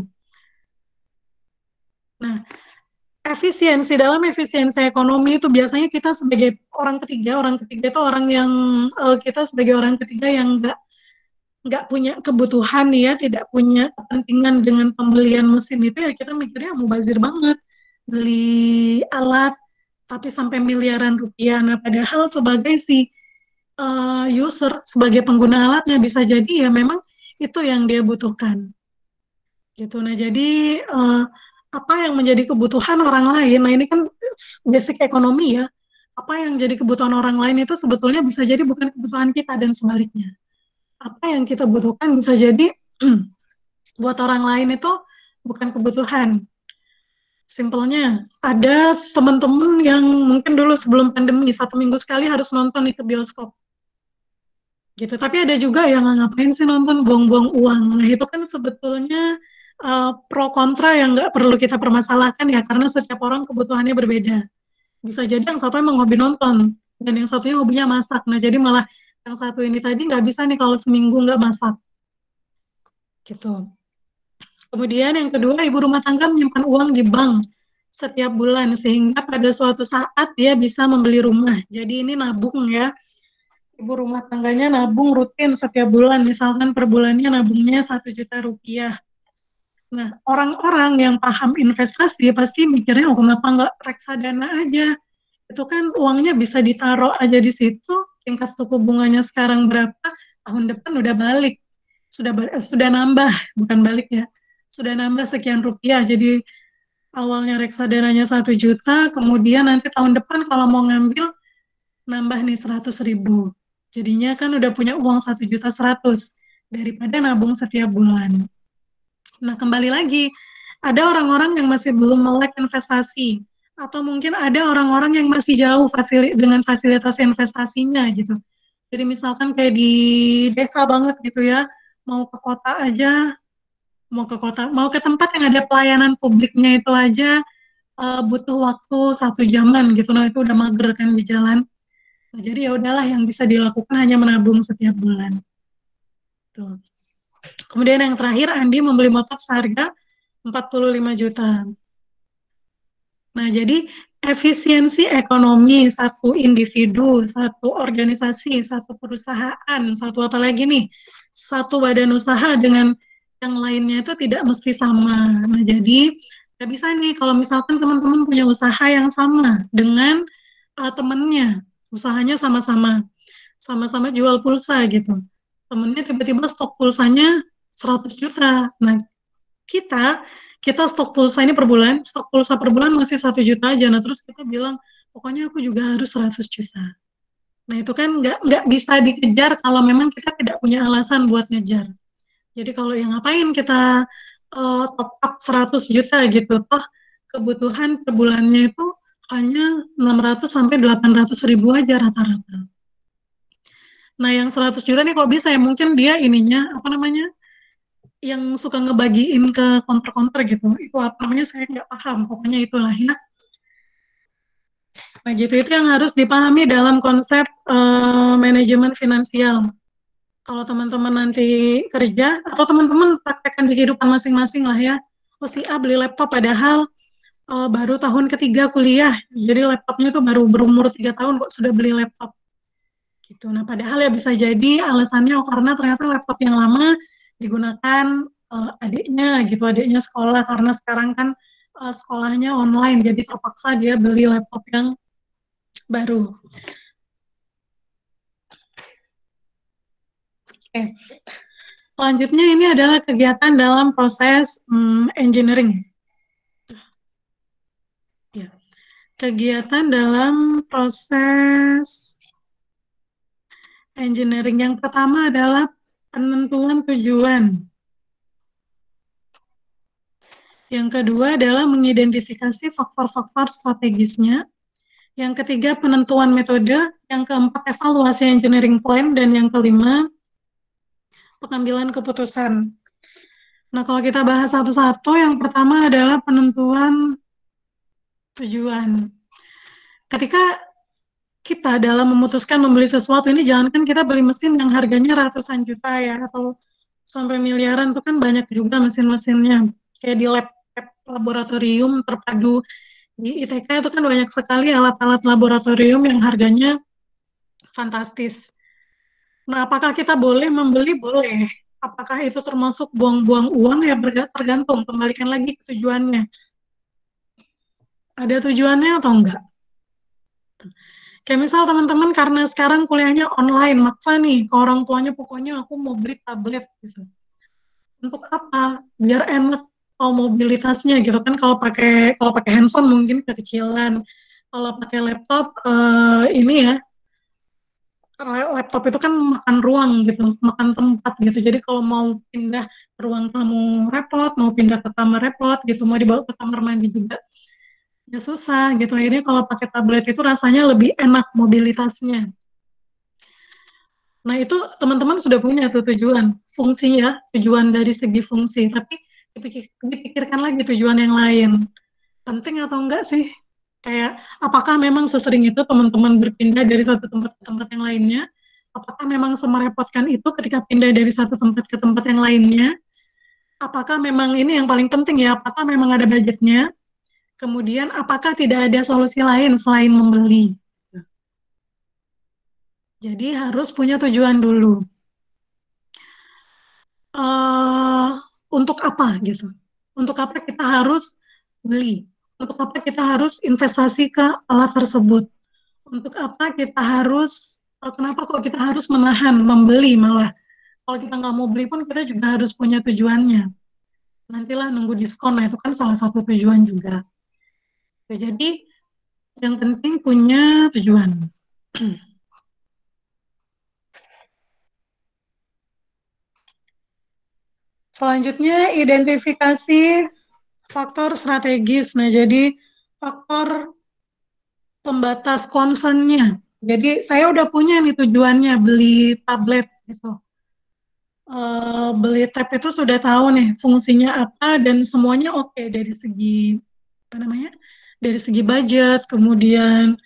Nah, dalam efisiensi ekonomi itu biasanya kita sebagai orang ketiga itu orang yang kita sebagai orang ketiga yang nggak punya kebutuhan ya, tidak punya kepentingan dengan pembelian mesin itu ya, kita mikirnya mubazir banget beli alat tapi sampai miliaran rupiah. Nah, padahal sebagai user, sebagai pengguna alatnya bisa jadi ya memang itu yang dia butuhkan gitu. Nah, jadi apa yang menjadi kebutuhan orang lain, nah ini kan basic ekonomi ya, apa yang jadi kebutuhan orang lain itu sebetulnya bisa jadi bukan kebutuhan kita dan sebaliknya. Apa yang kita butuhkan bisa jadi buat orang lain itu bukan kebutuhan. Simpelnya, ada teman-teman yang mungkin dulu sebelum pandemi 1 minggu sekali harus nonton nih ke bioskop. Gitu. Tapi ada juga yang ngapain sih nonton, buang-buang uang. Nah, itu kan sebetulnya pro kontra yang nggak perlu kita permasalahkan ya, karena setiap orang kebutuhannya berbeda. Bisa jadi yang satu emang hobi nonton, dan yang satunya hobinya masak. Nah, jadi malah yang satu ini tadi nggak bisa nih kalau seminggu nggak masak. Gitu. Kemudian yang kedua, ibu rumah tangga menyimpan uang di bank setiap bulan, sehingga pada suatu saat dia bisa membeli rumah. Jadi ini nabung ya. Ibu rumah tangganya nabung rutin setiap bulan, misalkan per bulannya nabungnya 1 juta rupiah. Nah, orang-orang yang paham investasi pasti mikirnya, oh kenapa nggak reksadana aja? Itu kan uangnya bisa ditaruh aja di situ, tingkat suku bunganya sekarang berapa, tahun depan udah balik. Sudah nambah, bukan balik ya. Sudah nambah sekian rupiah, jadi awalnya reksadananya 1 juta, kemudian nanti tahun depan kalau mau ngambil, nambah nih 100.000. Jadinya kan udah punya uang 1.100.000, daripada nabung setiap bulan. Nah, kembali lagi, ada orang-orang yang masih belum melek investasi, atau mungkin ada orang-orang yang masih jauh dengan fasilitas investasinya gitu. Jadi misalkan kayak di desa banget gitu ya, mau ke kota aja, mau ke tempat yang ada pelayanan publiknya itu aja butuh waktu 1 jaman gitu. Nah, itu udah mager kan di jalan. Nah, jadi ya udahlah, yang bisa dilakukan hanya menabung setiap bulan. Tuh. Kemudian yang terakhir, Andi membeli motor seharga 45 juta. Nah, jadi efisiensi ekonomi satu individu, satu organisasi, satu perusahaan, satu badan usaha dengan yang lainnya itu tidak mesti sama. Nah, jadi nggak bisa nih kalau misalkan teman-teman punya usaha yang sama dengan temennya, usahanya sama-sama jual pulsa gitu. Temennya tiba-tiba stok pulsanya 100 juta. Nah, kita stok pulsa ini per bulan, stok pulsa per bulan masih 1 juta aja. Nah, terus kita bilang, pokoknya aku juga harus 100 juta. Nah, itu kan nggak bisa dikejar kalau memang kita tidak punya alasan buat ngejar. Jadi kalau yang ngapain kita top up 100 juta gitu, toh kebutuhan per bulannya itu hanya 600 sampai 800 ribu aja rata-rata. Nah, yang 100 juta nih kok bisa ya? Mungkin dia ininya, apa namanya, yang suka ngebagiin ke konter-konter gitu. Itu apa namanya, saya nggak paham. Pokoknya itulah ya. Nah, gitu. Itu yang harus dipahami dalam konsep manajemen finansial. Kalau teman-teman nanti kerja, atau teman-teman praktekkan di kehidupan masing-masing lah ya. Oh, si A beli laptop padahal baru tahun ketiga kuliah. Jadi laptopnya tuh baru berumur 3 tahun kok sudah beli laptop. Gitu. Nah, padahal ya bisa jadi alasannya karena ternyata laptop yang lama digunakan adiknya gitu, adiknya sekolah karena sekarang kan sekolahnya online, jadi terpaksa dia beli laptop yang baru. Oke. Selanjutnya ini adalah kegiatan dalam proses engineering. Ya. Kegiatan dalam proses engineering yang pertama adalah penentuan tujuan. Yang kedua adalah mengidentifikasi faktor-faktor strategisnya. Yang ketiga, penentuan metode. Yang keempat, evaluasi engineering plan. Dan yang kelima, pengambilan keputusan. Nah, kalau kita bahas satu-satu, yang pertama adalah penentuan tujuan. Ketika kita dalam memutuskan membeli sesuatu ini, jangankan kita beli mesin yang harganya ratusan juta ya, atau sampai miliaran, itu kan banyak juga mesin-mesinnya. Kayak di lab laboratorium terpadu di ITK itu kan banyak sekali alat-alat laboratorium yang harganya fantastis. Nah, apakah kita boleh membeli? Boleh. Apakah itu termasuk buang-buang uang? Ya tergantung, kembalikan lagi ke tujuannya. Ada tujuannya atau enggak? Kayak misal teman-teman karena sekarang kuliahnya online, maksa nih ke orang tuanya pokoknya aku mau beli tablet gitu. Untuk apa? Biar enak mobilitasnya gitu kan. Kalau pakai handphone mungkin kekecilan. Kalau pakai laptop ini ya, laptop itu kan makan ruang gitu, makan tempat gitu. Jadi kalau mau pindah ke ruang tamu repot, mau pindah ke kamar repot gitu, mau dibawa ke kamar mandi juga ya susah gitu. Akhirnya kalau pakai tablet itu rasanya lebih enak mobilitasnya. Nah, itu teman-teman sudah punya tuh tujuan, fungsinya, tujuan dari segi fungsi, tapi dipikirkan lagi tujuan yang lain. Penting atau enggak sih? Kayak, apakah memang sesering itu teman-teman berpindah dari satu tempat ke tempat yang lainnya? Apakah memang semerepotkan itu ketika pindah dari satu tempat ke tempat yang lainnya? Apakah memang ini yang paling penting ya, apakah memang ada budgetnya? Kemudian, apakah tidak ada solusi lain selain membeli? Jadi harus punya tujuan dulu. Untuk apa gitu? Untuk apa kita harus beli? Untuk apa kita harus investasi ke alat tersebut? Untuk apa kita harus, kenapa kok kita harus menahan, membeli malah? Kalau kita nggak mau beli pun kita juga harus punya tujuannya. Nantilah nunggu diskon, nah itu kan salah satu tujuan juga. Jadi yang penting punya tujuan. Selanjutnya, identifikasi faktor strategis. Nah, jadi faktor pembatas concern-nya. Jadi, saya udah punya nih tujuannya, beli tablet gitu. Beli tab itu sudah tahu nih fungsinya apa dan semuanya oke dari segi, apa namanya, dari segi budget, kemudian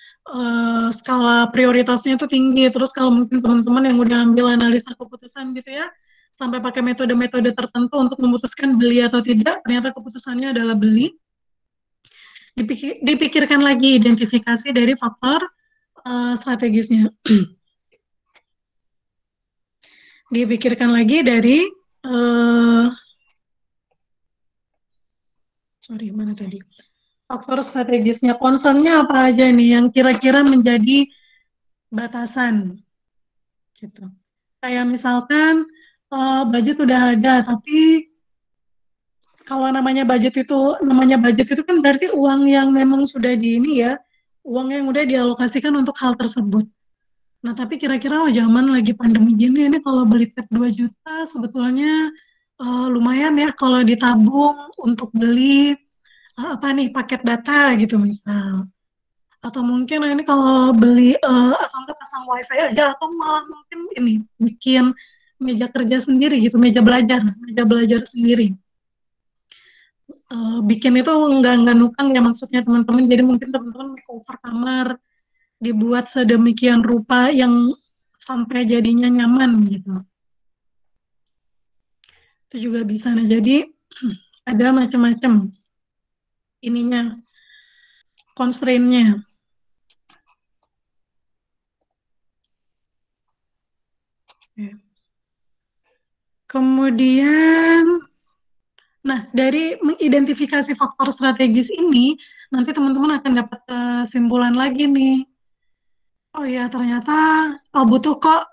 skala prioritasnya itu tinggi. Terus kalau mungkin teman-teman yang udah ambil analisa keputusan gitu ya, sampai pakai metode-metode tertentu untuk memutuskan beli atau tidak, ternyata keputusannya adalah beli. Dipikirkan lagi identifikasi dari faktor strategisnya. Dipikirkan lagi dari mana tadi? Faktor strategisnya, concern-nya apa aja nih yang kira-kira menjadi batasan gitu. Kayak misalkan budget udah ada, tapi kalau namanya budget itu kan berarti uang yang memang sudah uang yang udah dialokasikan untuk hal tersebut. Nah, tapi kira-kira zaman lagi pandemi gini, ini kalau beli tab 2 juta sebetulnya lumayan ya kalau ditabung untuk beli paket data gitu misal. Atau mungkin ini kalau beli atau nggak pasang wifi aja, atau malah mungkin ini bikin meja kerja sendiri gitu, meja belajar sendiri. Bikin itu nggak nukang ya maksudnya teman-teman, jadi mungkin teman-teman makeover kamar, dibuat sedemikian rupa yang sampai jadinya nyaman gitu. Itu juga bisa. Nah, jadi ada macam-macam ininya, constraint-nya. Kemudian, nah dari mengidentifikasi faktor strategis ini, nanti teman-teman akan dapat kesimpulan lagi nih. Oh ya, ternyata butuh kok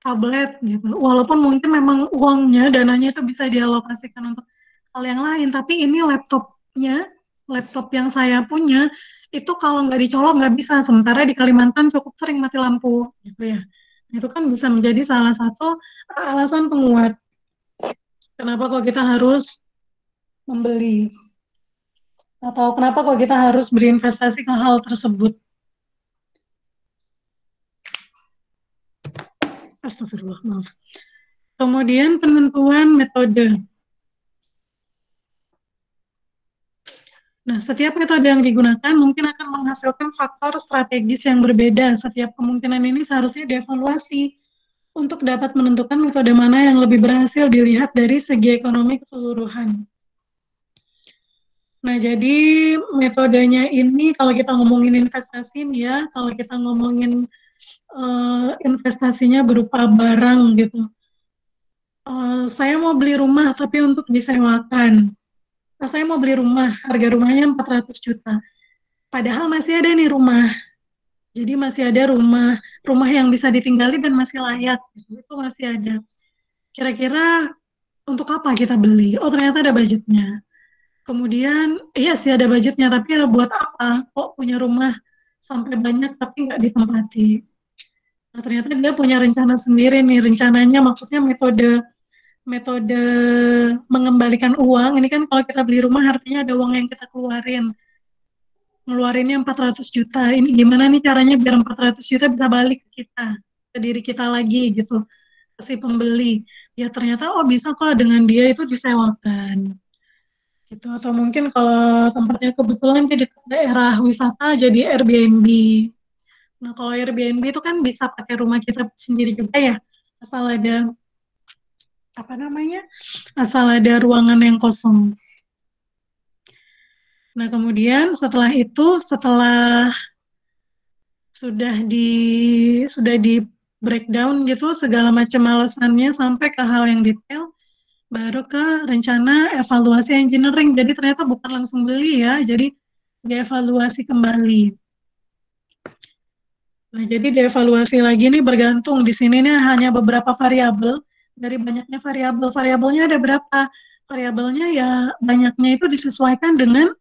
tablet gitu. Walaupun mungkin memang uangnya, dananya itu bisa dialokasikan untuk hal yang lain, tapi ini laptopnya, laptop yang saya punya, itu kalau nggak dicolok nggak bisa. Sementara di Kalimantan cukup sering mati lampu gitu ya. Itu kan bisa menjadi salah satu alasan penguat. Kenapa kok kita harus membeli? Atau kenapa kok kita harus berinvestasi ke hal tersebut? Astagfirullah, maaf. Kemudian penentuan metode. Nah, setiap metode yang digunakan mungkin akan menghasilkan faktor strategis yang berbeda. Setiap kemungkinan ini seharusnya dievaluasi untuk dapat menentukan metode mana yang lebih berhasil dilihat dari segi ekonomi keseluruhan. Nah, jadi metodenya ini kalau kita ngomongin investasi nih ya, kalau kita ngomongin investasinya berupa barang gitu. Saya mau beli rumah tapi untuk disewakan. Nah, saya mau beli rumah, harga rumahnya 400 juta. Padahal masih ada nih rumah. Jadi masih ada rumah yang bisa ditinggali dan masih layak. Gitu. Itu masih ada. Kira-kira untuk apa kita beli? Oh, ternyata ada budgetnya. Kemudian, iya sih ada budgetnya, tapi ya buat apa? Kok punya rumah sampai banyak tapi nggak ditempati? Nah, ternyata dia punya rencana sendiri nih. Rencananya maksudnya metode mengembalikan uang. Ini kan kalau kita beli rumah artinya ada uang yang kita keluarin. Ngeluarinnya 400 juta. Ini gimana nih caranya biar 400 juta bisa balik ke kita, ke diri kita lagi gitu. Ke si pembeli. Ya ternyata bisa kok dengan dia itu disewakan. Gitu. Atau mungkin kalau tempatnya kebetulan di dekat daerah wisata jadi Airbnb. Nah, kalau Airbnb itu kan bisa pakai rumah kita sendiri juga ya. Asal ada asal ada ruangan yang kosong. Nah, kemudian setelah sudah di breakdown gitu segala macam alasannya sampai ke hal yang detail, baru ke rencana evaluasi engineering. Jadi ternyata bukan langsung beli ya, jadi dievaluasi kembali. Nah, jadi dievaluasi lagi nih bergantung. Di sini nih hanya beberapa variabel. Dari banyaknya variabelnya ada berapa? Variabelnya ya banyaknya itu disesuaikan dengan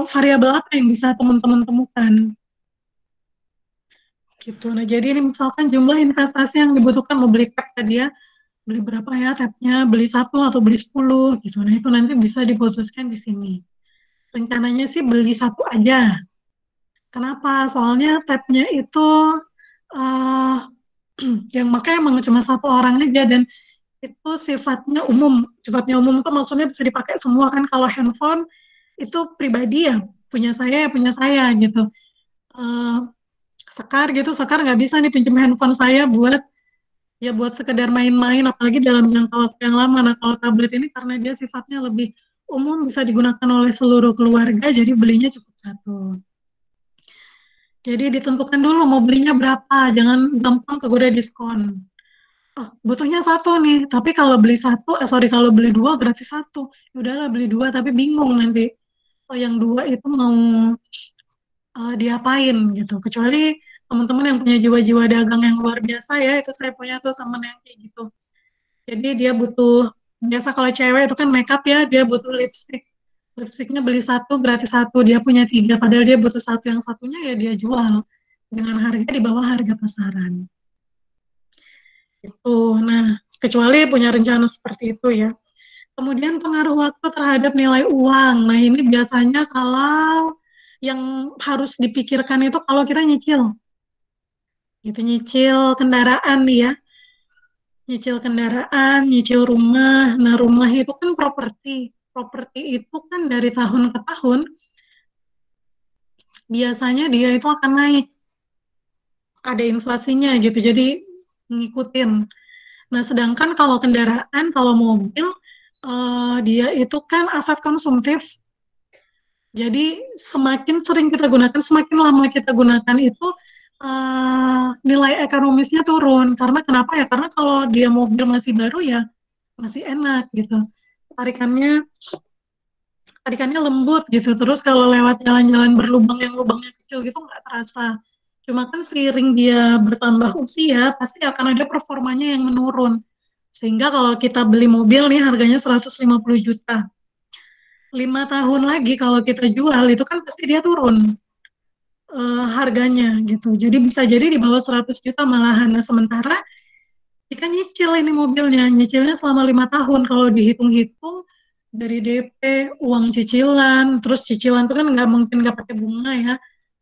variabel apa yang bisa teman-teman temukan. Gitu. Nah, jadi ini misalkan jumlah investasi yang dibutuhkan mau beli tab tadi ya, beli berapa ya tabnya, beli 1 atau beli 10 gitu. Nah, itu nanti bisa diputuskan di sini. Rencananya sih beli 1 aja. Kenapa? Soalnya tabnya itu yang makanya emang cuma 1 orang aja dan itu sifatnya umum. Sifatnya umum itu maksudnya bisa dipakai semua kan. Kalau handphone itu pribadi ya, punya saya gitu. Sekar nggak bisa nih pinjam handphone saya buat sekedar main-main, apalagi dalam jangka waktu yang lama. Nah, kalau tablet ini karena dia sifatnya lebih umum, bisa digunakan oleh seluruh keluarga, jadi belinya cukup 1. Jadi ditentukan dulu mau belinya berapa, jangan gampang kegoda diskon. Oh, butuhnya 1 nih, tapi kalau beli 1, kalau beli 2 gratis 1. Udahlah beli 2, tapi bingung nanti. Oh, yang 2 itu mau diapain gitu. Kecuali teman-teman yang punya jiwa-jiwa dagang yang luar biasa ya, itu saya punya tuh teman yang kayak gitu. Jadi dia butuh, biasa kalau cewek itu kan makeup ya, dia butuh lipstick. Lipsticknya beli 1 gratis 1, dia punya 3, padahal dia butuh 1, yang satunya ya dia jual dengan harga di bawah harga pasaran. Itu. Nah, kecuali punya rencana seperti itu ya. Kemudian pengaruh waktu terhadap nilai uang. Nah, ini biasanya kalau yang harus dipikirkan itu kalau kita nyicil. Gitu, nyicil kendaraan nih ya. Nyicil kendaraan, nyicil rumah. Nah, rumah itu kan properti. Properti itu kan dari tahun ke tahun biasanya dia itu akan naik. Ada inflasinya gitu. Jadi ngikutin. Nah, sedangkan kalau kendaraan, kalau mobil dia itu kan aset konsumtif. Jadi semakin sering kita gunakan, semakin lama kita gunakan itu nilai ekonomisnya turun. Karena kenapa ya? Karena kalau dia mobil masih baru ya masih enak gitu. Tarikannya lembut gitu. Terus kalau lewat jalan-jalan berlubang yang lubangnya kecil gitu nggak terasa. Cuma kan seiring dia bertambah usia pasti akan ada performanya yang menurun. Sehingga kalau kita beli mobil nih harganya 150 juta. 5 tahun lagi kalau kita jual itu kan pasti dia turun harganya gitu. Jadi bisa jadi di bawah 100 juta malahan. Nah, sementara kita nyicil ini mobilnya, nyicilnya selama 5 tahun. Kalau dihitung-hitung dari DP, uang cicilan, terus cicilan itu kan nggak mungkin nggak pakai bunga ya.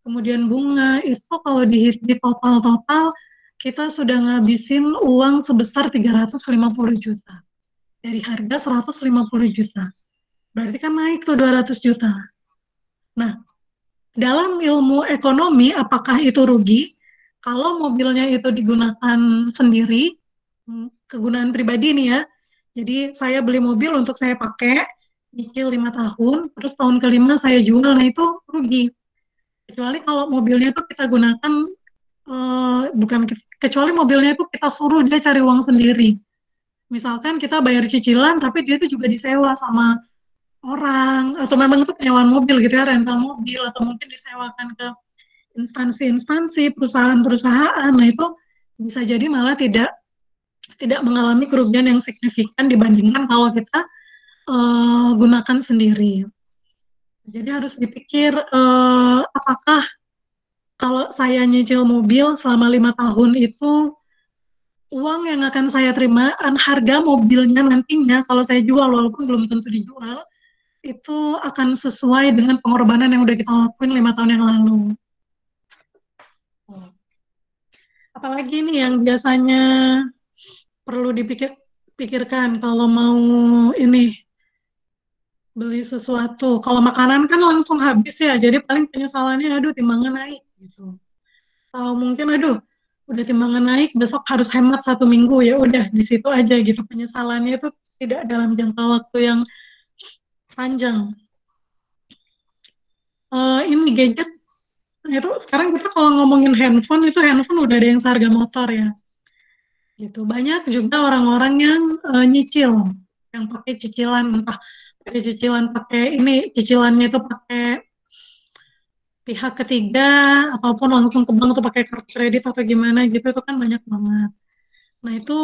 Kemudian bunga itu kalau di total-total kita sudah ngabisin uang sebesar 350 juta. Dari harga 150 juta. Berarti kan naik tuh 200 juta. Nah, dalam ilmu ekonomi, apakah itu rugi? Kalau mobilnya itu digunakan sendiri, kegunaan pribadi nih ya. Jadi saya beli mobil untuk saya pakai, nyicil 5 tahun, terus tahun kelima saya jual, nah itu rugi. Kecuali kalau mobilnya itu kita gunakan, kecuali mobilnya itu kita suruh dia cari uang sendiri. Misalkan kita bayar cicilan, tapi dia itu juga disewa sama orang, atau memang itu penyewaan mobil gitu ya, rental mobil, atau mungkin disewakan ke instansi-instansi, perusahaan-perusahaan. Nah itu bisa jadi malah tidak mengalami kerugian yang signifikan dibandingkan kalau kita gunakan sendiri. Jadi harus dipikir apakah kalau saya nyicil mobil selama 5 tahun itu uang yang akan saya terima, harga mobilnya nantinya kalau saya jual, walaupun belum tentu dijual, itu akan sesuai dengan pengorbanan yang udah kita lakuin 5 tahun yang lalu. Apalagi nih yang biasanya perlu dipikirkan kalau mau ini beli sesuatu. Kalau makanan kan langsung habis ya, jadi paling penyesalannya aduh timbangan naik gitu. Atau mungkin aduh udah timbangan naik, besok harus hemat 1 minggu, ya udah di situ aja gitu. Penyesalannya itu tidak dalam jangka waktu yang panjang. Ini gadget, itu sekarang kita kalau ngomongin handphone, itu handphone udah ada yang seharga motor ya. Gitu. Banyak juga orang-orang yang nyicil, yang pakai cicilan, entah pakai cicilan pakai ini, cicilannya itu pakai pihak ketiga, ataupun langsung ke bank tuh pakai kartu kredit atau gimana gitu, itu kan banyak banget. Nah itu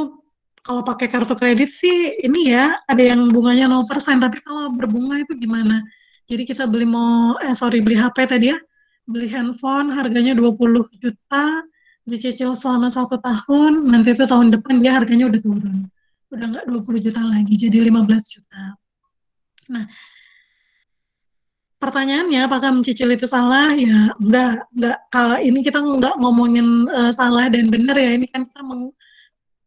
kalau pakai kartu kredit sih ini ya ada yang bunganya 0%, tapi kalau berbunga itu gimana? Jadi kita beli beli HP tadi ya, beli handphone harganya 20 juta, dicicil selama 1 tahun, nanti itu tahun depan dia harganya udah turun. Udah nggak 20 juta lagi, jadi 15 juta. Nah, pertanyaannya apakah mencicil itu salah? Ya enggak. Kalau ini kita nggak ngomongin salah dan benar ya, ini kan kita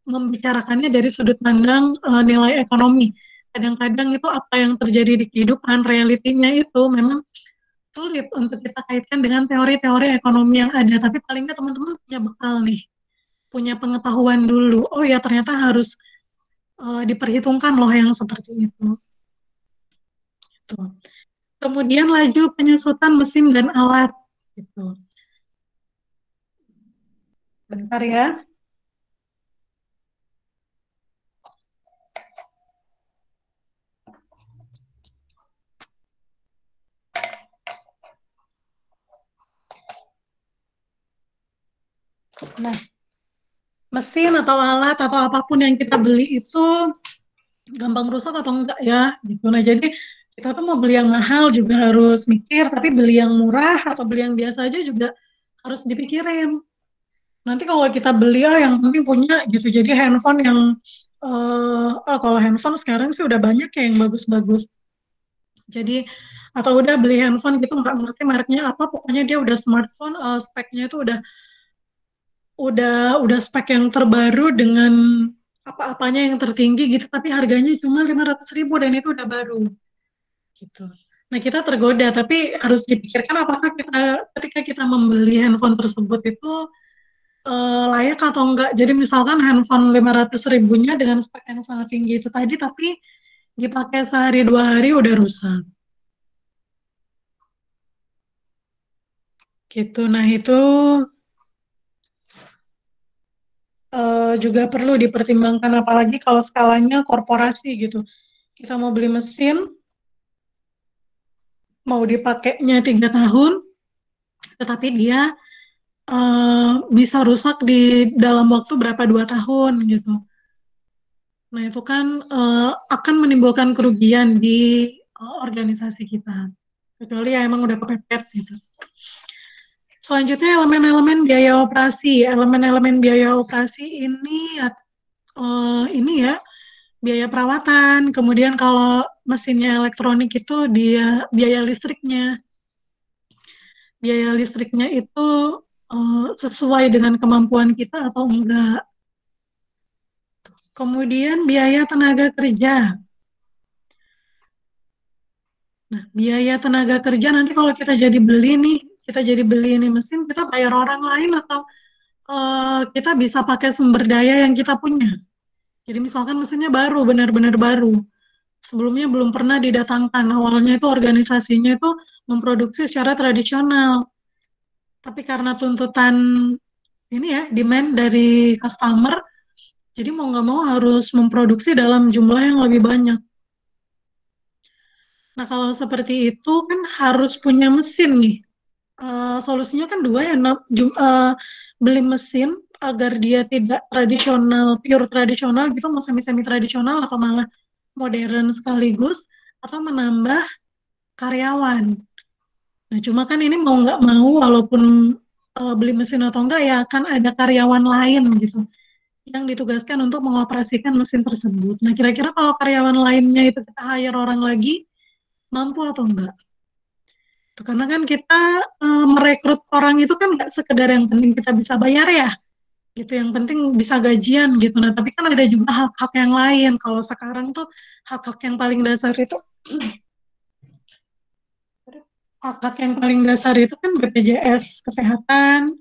membicarakannya dari sudut pandang nilai ekonomi. Kadang-kadang itu apa yang terjadi di kehidupan, realitinya itu memang sulit untuk kita kaitkan dengan teori-teori ekonomi yang ada. Tapi paling nggak teman-teman punya bekal nih, punya pengetahuan dulu. Oh ya ternyata harus diperhitungkan loh yang seperti itu. Gitu. Kemudian laju penyusutan mesin dan alat. Gitu. Bentar ya. Nah, mesin atau alat atau apapun yang kita beli itu gampang rusak atau enggak ya, gitu. Nah, jadi kita tuh mau beli yang mahal juga harus mikir, tapi beli yang murah atau beli yang biasa aja juga harus dipikirin. Nanti kalau kita beli yang penting punya gitu. Jadi handphone yang kalau handphone sekarang sih udah banyak ya yang bagus-bagus. Jadi atau udah beli handphone gitu nggak ngerti mereknya apa, pokoknya dia udah smartphone, speknya itu udah spek yang terbaru dengan apa-apanya yang tertinggi gitu, tapi harganya cuma 500.000 dan itu udah baru gitu. Nah, kita tergoda, tapi harus dipikirkan apakah ketika kita membeli handphone tersebut itu layak atau enggak. Jadi misalkan handphone 500.000-nya dengan spek yang sangat tinggi itu tadi, tapi dipakai sehari 2 hari udah rusak. Gitu. Nah, itu juga perlu dipertimbangkan, apalagi kalau skalanya korporasi gitu. Kita mau beli mesin, mau dipakainya 3 tahun, tetapi dia bisa rusak di dalam waktu berapa 2 tahun gitu. Nah, itu kan akan menimbulkan kerugian di organisasi kita. Kecuali ya emang udah kepepet gitu. Selanjutnya elemen-elemen biaya operasi. Elemen-elemen biaya operasi ini ya biaya perawatan. Kemudian kalau mesinnya elektronik itu dia biaya listriknya. Biaya listriknya itu sesuai dengan kemampuan kita atau enggak. Kemudian biaya tenaga kerja. Nah, biaya tenaga kerja nanti kalau kita jadi beli ini mesin, kita bayar orang lain atau kita bisa pakai sumber daya yang kita punya. Jadi misalkan mesinnya baru, benar-benar baru. Sebelumnya belum pernah didatangkan. Awalnya itu organisasinya itu memproduksi secara tradisional. Tapi karena tuntutan demand dari customer, jadi mau nggak mau harus memproduksi dalam jumlah yang lebih banyak. Nah, kalau seperti itu kan harus punya mesin nih. Solusinya kan dua ya, beli mesin agar dia tidak tradisional, pure tradisional gitu, mau semi-semi tradisional atau malah modern sekaligus, atau menambah karyawan. Nah, cuma kan ini mau nggak mau, walaupun beli mesin atau enggak, ya akan ada karyawan lain gitu yang ditugaskan untuk mengoperasikan mesin tersebut. Nah, kira-kira kalau karyawan lainnya itu kita hire orang lagi, mampu atau enggak? Karena kan kita merekrut orang itu kan nggak sekedar yang penting kita bisa bayar ya, gitu. Yang penting bisa gajian gitu. Nah, tapi kan ada juga hak-hak yang lain. Kalau sekarang tuh hak-hak yang paling dasar itu hak-hak yang paling dasar itu kan BPJS Kesehatan,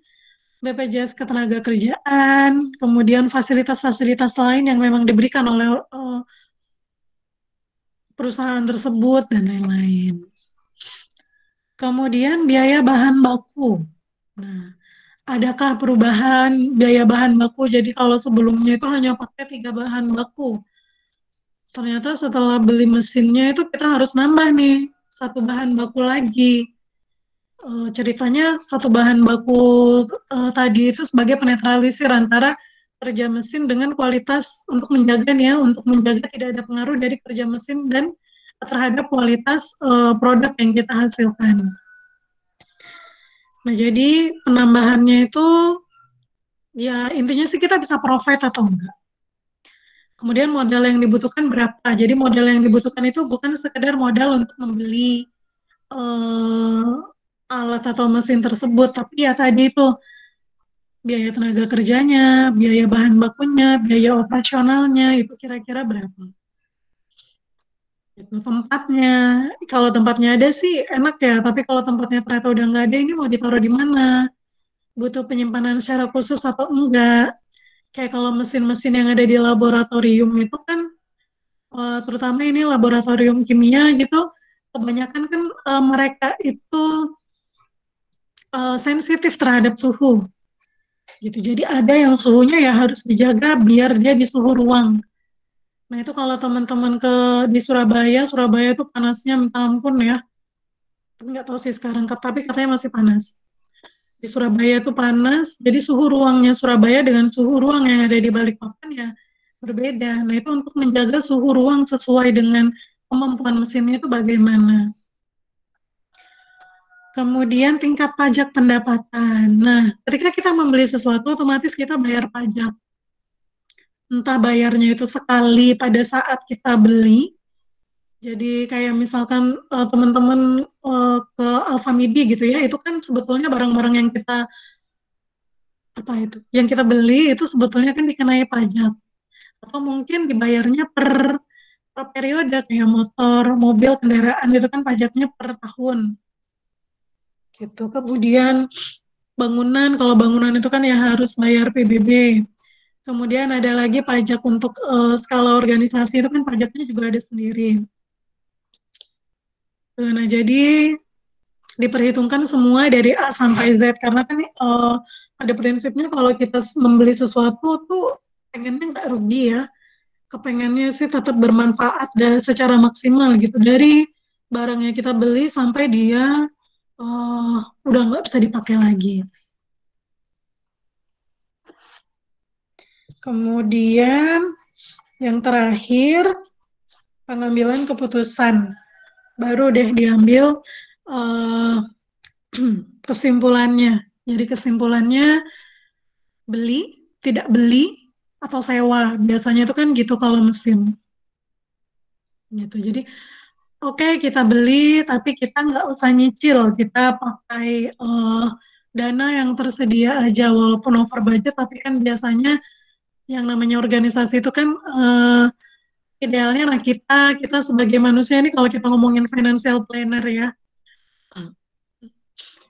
BPJS Ketenagakerjaan, kemudian fasilitas-fasilitas lain yang memang diberikan oleh perusahaan tersebut dan lain-lain. Kemudian biaya bahan baku. Nah, adakah perubahan biaya bahan baku? Jadi kalau sebelumnya itu hanya pakai 3 bahan baku. Ternyata setelah beli mesinnya itu kita harus nambah nih 1 bahan baku lagi. Ceritanya 1 bahan baku tadi itu sebagai penetralisir antara kerja mesin dengan kualitas untuk menjaga tidak ada pengaruh dari kerja mesin dan terhadap kualitas produk yang kita hasilkan. Nah, jadi penambahannya itu ya intinya sih kita bisa profit atau enggak. Kemudian modal yang dibutuhkan berapa? Jadi modal yang dibutuhkan itu bukan sekedar modal untuk membeli alat atau mesin tersebut, tapi ya tadi itu biaya tenaga kerjanya, biaya bahan bakunya, biaya operasionalnya itu kira-kira berapa? Itu tempatnya. Kalau tempatnya ada sih enak ya, tapi kalau tempatnya ternyata udah nggak ada, ini mau ditaruh di mana? Butuh penyimpanan secara khusus atau enggak? Kayak kalau mesin-mesin yang ada di laboratorium itu kan, terutama ini laboratorium kimia gitu, kebanyakan kan mereka itu sensitif terhadap suhu. Gitu. Jadi ada yang suhunya ya harus dijaga biar dia di suhu ruang. Nah, itu kalau teman-teman di Surabaya itu panasnya minta ampun ya. Nggak tahu sih sekarang, tapi katanya masih panas. Di Surabaya itu panas, jadi suhu ruangnya Surabaya dengan suhu ruang yang ada di Balikpapan ya berbeda. Nah, itu untuk menjaga suhu ruang sesuai dengan kemampuan mesinnya itu bagaimana. Kemudian tingkat pajak pendapatan. Nah, ketika kita membeli sesuatu, otomatis kita bayar pajak. Entah bayarnya itu sekali pada saat kita beli, Jadi kayak misalkan teman-teman ke Alfamidi gitu ya, itu kan sebetulnya barang-barang yang kita yang kita beli itu sebetulnya kan dikenai pajak, atau mungkin dibayarnya per periode kayak motor, mobil, kendaraan itu kan pajaknya per tahun gitu. Kemudian bangunan, kalau bangunan itu kan ya harus bayar PBB. Kemudian ada lagi pajak untuk skala organisasi, itu kan pajaknya juga ada sendiri. Nah, jadi diperhitungkan semua dari A sampai Z, karena kan ada prinsipnya kalau kita membeli sesuatu tuh pengennya nggak rugi ya, kepengennya sih tetap bermanfaat dan secara maksimal gitu, dari barang yang kita beli sampai dia udah nggak bisa dipakai lagi. Kemudian yang terakhir, pengambilan keputusan. Baru deh diambil kesimpulannya. Jadi kesimpulannya beli, tidak beli, atau sewa. Biasanya itu kan gitu kalau mesin. Gitu. Jadi oke, kita beli, tapi kita nggak usah nyicil. Kita pakai dana yang tersedia aja, walaupun over budget, tapi kan biasanya yang namanya organisasi itu kan idealnya, nah kita sebagai manusia ini, kalau kita ngomongin financial planner ya,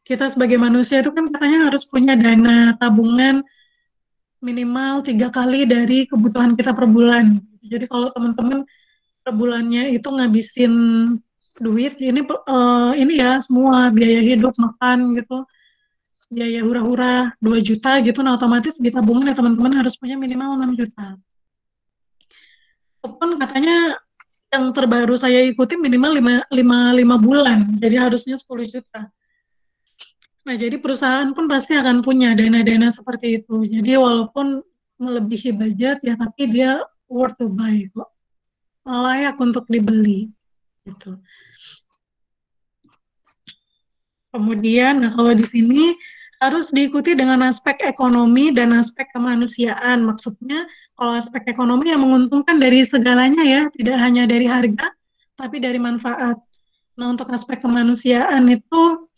kita sebagai manusia itu kan katanya harus punya dana tabungan minimal 3 kali dari kebutuhan kita per bulan. Jadi kalau teman-teman per bulannya itu ngabisin duit, ini ya semua biaya hidup, makan gitu, biaya hura-hura 2 juta gitu, nah otomatis di tabungan ya teman-teman harus punya minimal 6 juta. Walaupun katanya yang terbaru saya ikuti minimal 5 bulan, jadi harusnya 10 juta. Nah, jadi perusahaan pun pasti akan punya dana-dana seperti itu. Jadi walaupun melebihi budget ya, tapi dia worth to buy kok. Layak untuk dibeli. Gitu. Kemudian, nah kalau di sini harus diikuti dengan aspek ekonomi dan aspek kemanusiaan. Maksudnya, kalau aspek ekonomi yang menguntungkan dari segalanya ya, tidak hanya dari harga, tapi dari manfaat. Nah, untuk aspek kemanusiaan itu,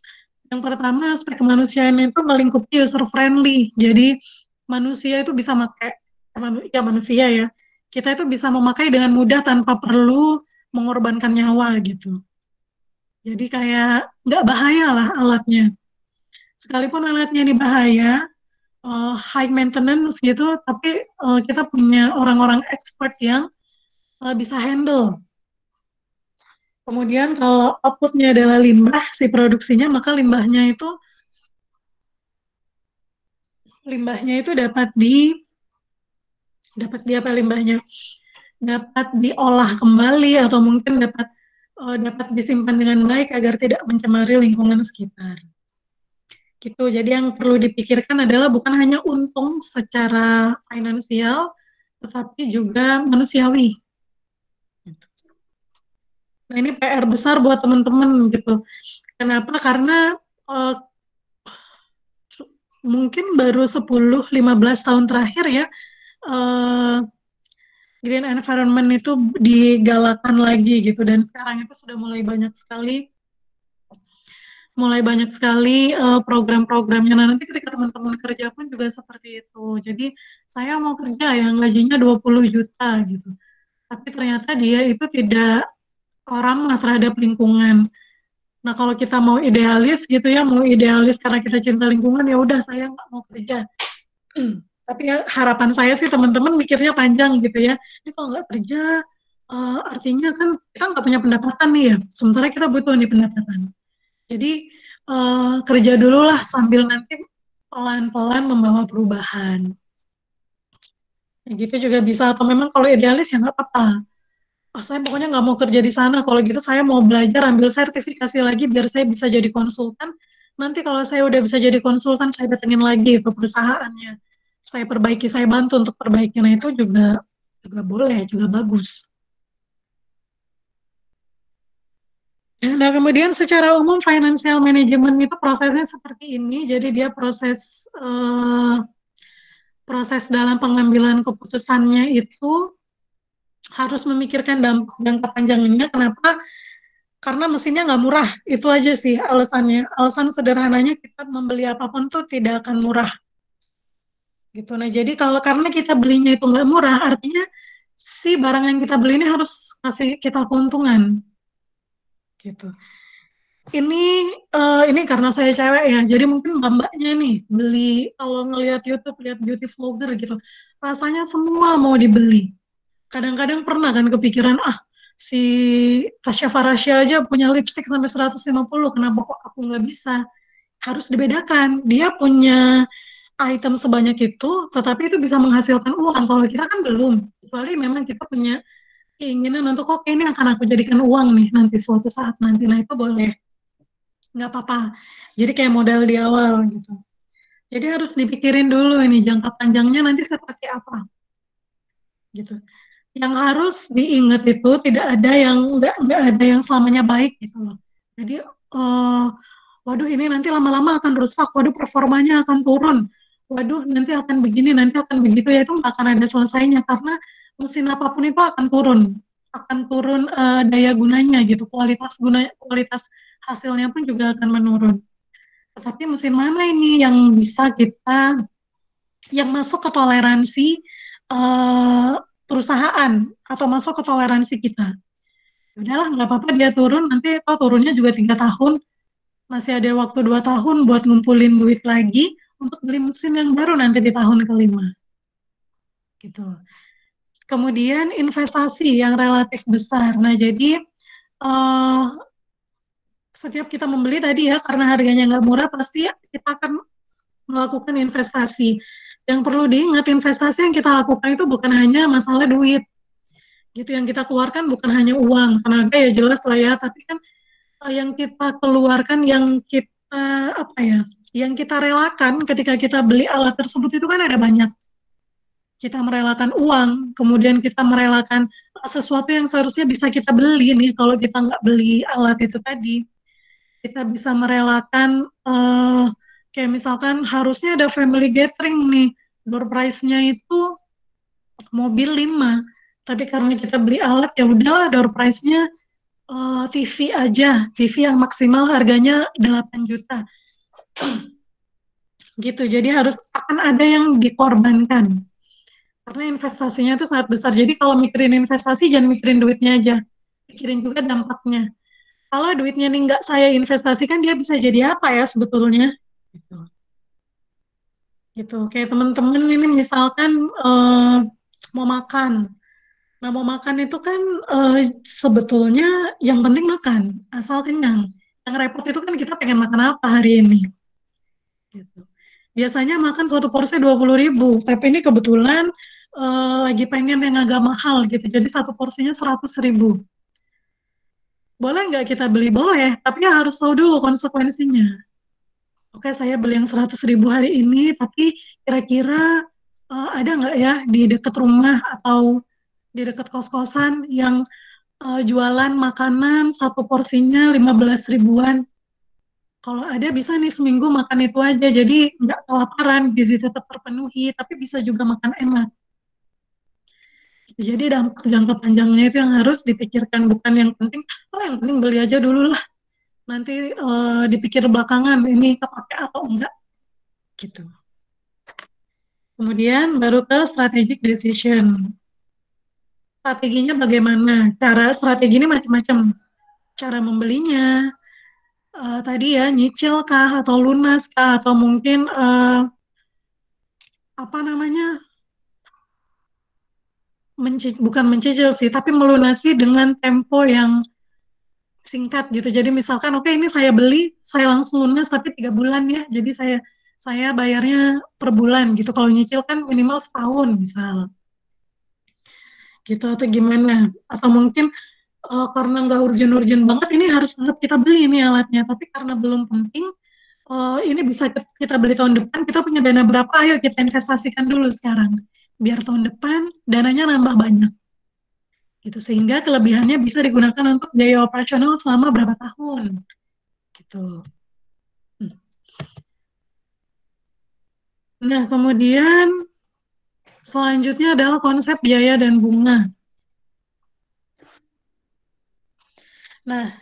yang pertama, aspek kemanusiaan itu melingkupi user friendly. Jadi manusia itu bisa manusia ya. Kita itu bisa memakai dengan mudah tanpa perlu mengorbankan nyawa gitu. Jadi kayak nggak bahaya lah alatnya. Sekalipun alatnya ini bahaya, high maintenance gitu, tapi kita punya orang-orang expert yang bisa handle. Kemudian kalau outputnya adalah limbah si produksinya, maka limbahnya itu dapat diolah kembali, atau mungkin dapat disimpan dengan baik agar tidak mencemari lingkungan sekitar. Gitu. Jadi yang perlu dipikirkan adalah bukan hanya untung secara finansial, tetapi juga manusiawi. Gitu. Nah, ini PR besar buat teman-teman gitu. Kenapa? Karena mungkin baru 10-15 tahun terakhir ya, green environment itu digalakan lagi gitu, dan sekarang itu sudah mulai banyak sekali program-programnya. Nah, nanti ketika teman-teman kerja pun juga seperti itu. Jadi saya mau kerja yang gajinya 20 juta gitu, tapi ternyata dia itu tidak ramah terhadap lingkungan. Nah, kalau kita mau idealis gitu ya, karena kita cinta lingkungan, ya udah saya nggak mau kerja. Tapi ya, harapan saya sih teman-teman mikirnya panjang gitu ya. Ini kalau nggak kerja, artinya kan kita nggak punya pendapatan nih ya. Sementara kita butuh nih pendapatan. Jadi kerja dulu lah sambil nanti pelan-pelan membawa perubahan. Ya, gitu juga bisa. Atau memang kalau idealis ya nggak apa-apa. Saya pokoknya nggak mau kerja di sana. Kalau gitu saya mau belajar, ambil sertifikasi lagi biar saya bisa jadi konsultan. Nanti kalau saya udah bisa jadi konsultan, saya datengin lagi ke perusahaannya. Saya perbaiki, saya bantu untuk perbaiki. Nah, itu juga boleh, juga bagus. Nah, kemudian secara umum financial management itu prosesnya seperti ini. Jadi dia proses dalam pengambilan keputusannya itu harus memikirkan dampak jangka panjangnya. Kenapa? Karena mesinnya nggak murah. Itu aja sih alasannya. Alasan sederhananya kita membeli apapun tuh tidak akan murah. Gitu. Nah, jadi kalau karena kita belinya itu nggak murah, artinya si barang yang kita beli ini harus kasih kita keuntungan. Gitu. Ini karena saya cewek ya, jadi mungkin mbak-mbaknya nih beli kalau ngelihat YouTube, lihat beauty vlogger gitu, rasanya semua mau dibeli. Kadang-kadang pernah kan kepikiran, si Tasya Farasya aja punya lipstick sampai 150, kenapa kok aku nggak bisa? Harus dibedakan. Dia punya item sebanyak itu, tetapi itu bisa menghasilkan uang. Kalau kita kan belum, kecuali memang kita punya keinginan untuk, oke ini akan aku jadikan uang nih nanti suatu saat nanti. Nah itu boleh, nggak apa-apa. Jadi kayak modal di awal gitu. Jadi harus dipikirin dulu ini jangka panjangnya nanti saya pakai apa, gitu. Yang harus diingat itu tidak ada yang nggak ada yang selamanya baik gitu loh. Jadi waduh ini nanti lama-lama akan rusak, waduh performanya akan turun, waduh nanti akan begini, nanti akan begitu, ya itu nggak akan ada selesainya karena mesin apapun itu akan turun daya gunanya gitu, kualitas hasilnya pun juga akan menurun. Tetapi mesin mana ini yang bisa yang masuk ke toleransi perusahaan atau masuk ke toleransi kita. Udahlah nggak apa-apa dia turun, nanti turunnya juga 3 tahun, masih ada waktu 2 tahun buat ngumpulin duit lagi untuk beli mesin yang baru nanti di tahun kelima. Gitu. Kemudian investasi yang relatif besar. Nah jadi setiap kita membeli tadi ya karena harganya nggak murah pasti kita akan melakukan investasi. Yang perlu diingat investasi yang kita lakukan itu bukan hanya masalah duit. Gitu yang kita keluarkan bukan hanya uang, tenaga ya jelas lah ya, tapi kan yang kita keluarkan, yang kita relakan ketika kita beli alat tersebut itu kan ada banyak. Kita merelakan uang, kemudian kita merelakan sesuatu yang seharusnya bisa kita beli nih kalau kita nggak beli alat itu tadi. Kita bisa merelakan kayak misalkan harusnya ada family gathering nih, door price-nya itu mobil 5, tapi karena kita beli alat ya udahlah door price-nya TV aja, TV yang maksimal harganya 8 juta. Gitu, jadi akan ada yang dikorbankan. Karena investasinya itu sangat besar. Jadi kalau mikirin investasi jangan mikirin duitnya aja, mikirin juga dampaknya. Kalau duitnya nih nggak saya investasikan, dia bisa jadi apa ya sebetulnya? Gitu. Kayak teman-teman ini misalkan mau makan. Nah mau makan itu kan sebetulnya yang penting makan, asal kenyang. Yang repot itu kan kita pengen makan apa hari ini. Gitu. Biasanya makan satu porsi 20.000, tapi ini kebetulan lagi pengen yang agak mahal gitu. Jadi satu porsinya 100.000. Boleh nggak kita beli? Boleh, tapi ya harus tahu dulu konsekuensinya. Oke, saya beli yang 100.000 hari ini, tapi kira-kira ada nggak ya di dekat rumah atau di dekat kos-kosan yang jualan makanan satu porsinya 15 ribuan. Kalau ada bisa nih seminggu makan itu aja, jadi nggak kelaparan, gizi tetap terpenuhi, tapi bisa juga makan enak. Jadi dampak jangka panjangnya itu yang harus dipikirkan, bukan yang penting, yang penting beli aja dulu lah. Nanti dipikir belakangan ini kepake atau enggak, gitu. Kemudian baru ke strategic decision. Strateginya bagaimana? Strategi ini macam-macam. Cara membelinya, tadi ya nyicil kah atau lunas kah atau mungkin bukan mencicil sih, tapi melunasi dengan tempo yang singkat gitu. Jadi misalkan oke, ini saya beli, saya langsung lunas tapi 3 bulan ya. Jadi saya bayarnya per bulan gitu. Kalau nyicil kan minimal setahun misal. Gitu atau gimana? Atau mungkin karena nggak urgent-urgent banget, ini harus tetap kita beli ini alatnya. Tapi karena belum penting, ini bisa kita beli tahun depan, kita punya dana berapa, ayo kita investasikan dulu sekarang. Biar tahun depan dananya nambah banyak. Gitu, sehingga kelebihannya bisa digunakan untuk biaya operasional selama berapa tahun. Gitu. Nah, kemudian selanjutnya adalah konsep biaya dan bunga. Nah,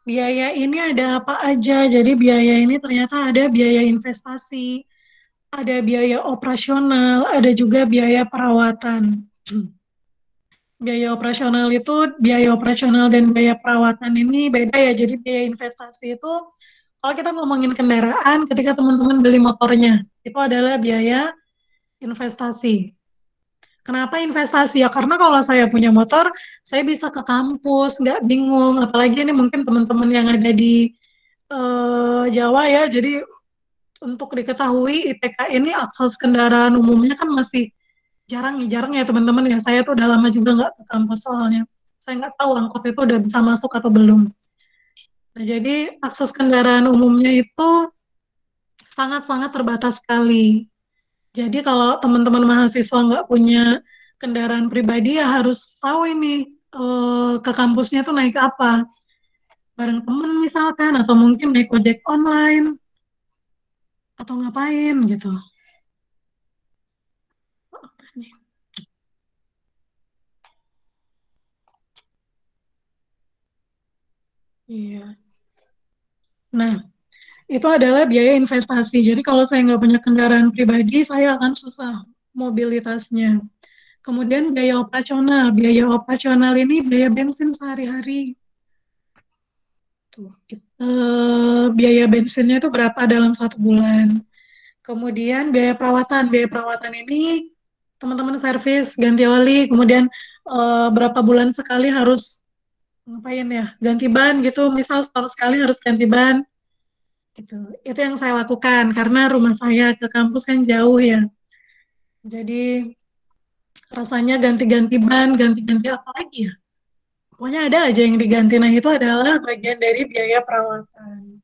biaya ini ada apa aja? Jadi biaya ini ternyata ada biaya investasi, ada biaya operasional, ada juga biaya perawatan. Biaya operasional dan biaya perawatan ini beda ya. Jadi biaya investasi itu kalau kita ngomongin kendaraan, ketika teman-teman beli motornya, itu adalah biaya investasi. Kenapa investasi? Ya karena kalau saya punya motor, saya bisa ke kampus, nggak bingung. Apalagi ini mungkin teman-teman yang ada di Jawa ya, jadi untuk diketahui ITK ini akses kendaraan umumnya kan masih jarang ya teman-teman ya. Saya tuh udah lama juga nggak ke kampus soalnya. Saya nggak tahu angkot itu udah bisa masuk atau belum. Nah, jadi akses kendaraan umumnya itu sangat-sangat terbatas sekali. Jadi kalau teman-teman mahasiswa nggak punya kendaraan pribadi ya harus tahu ini ke kampusnya tuh naik apa. Bareng temen misalkan, atau mungkin naik ojek online, atau ngapain gitu. Iya. Nah, itu adalah biaya investasi. Jadi kalau saya nggak punya kendaraan pribadi, saya akan susah mobilitasnya. Kemudian biaya operasional. Biaya operasional ini biaya bensin sehari-hari. Tuh, biaya bensinnya itu berapa dalam 1 bulan. Kemudian biaya perawatan. Biaya perawatan ini teman-teman servis, ganti oli, kemudian berapa bulan sekali harus ngapain ya, ganti ban gitu. Misal setahun sekali harus ganti ban. Gitu. Itu yang saya lakukan karena rumah saya ke kampus kan jauh ya. Jadi rasanya ganti-ganti ban, ganti-ganti apa lagi ya. Pokoknya ada aja yang diganti. Nah, itu adalah bagian dari biaya perawatan.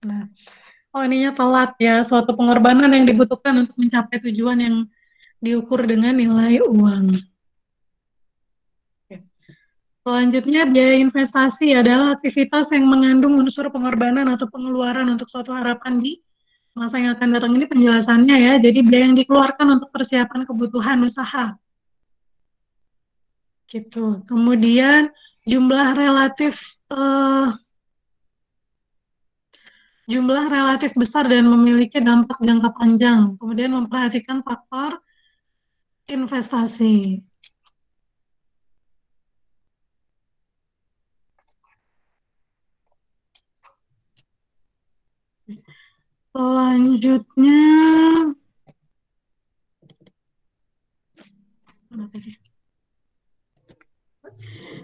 Nah, oh ininya telat ya, suatu pengorbanan yang dibutuhkan untuk mencapai tujuan yang diukur dengan nilai uang. Selanjutnya, biaya investasi adalah aktivitas yang mengandung unsur pengorbanan atau pengeluaran untuk suatu harapan di masa yang akan datang. Ini penjelasannya ya, jadi biaya yang dikeluarkan untuk persiapan kebutuhan usaha. Gitu. Kemudian jumlah relatif besar dan memiliki dampak jangka panjang. Kemudian memperhatikan faktor investasi. Selanjutnya,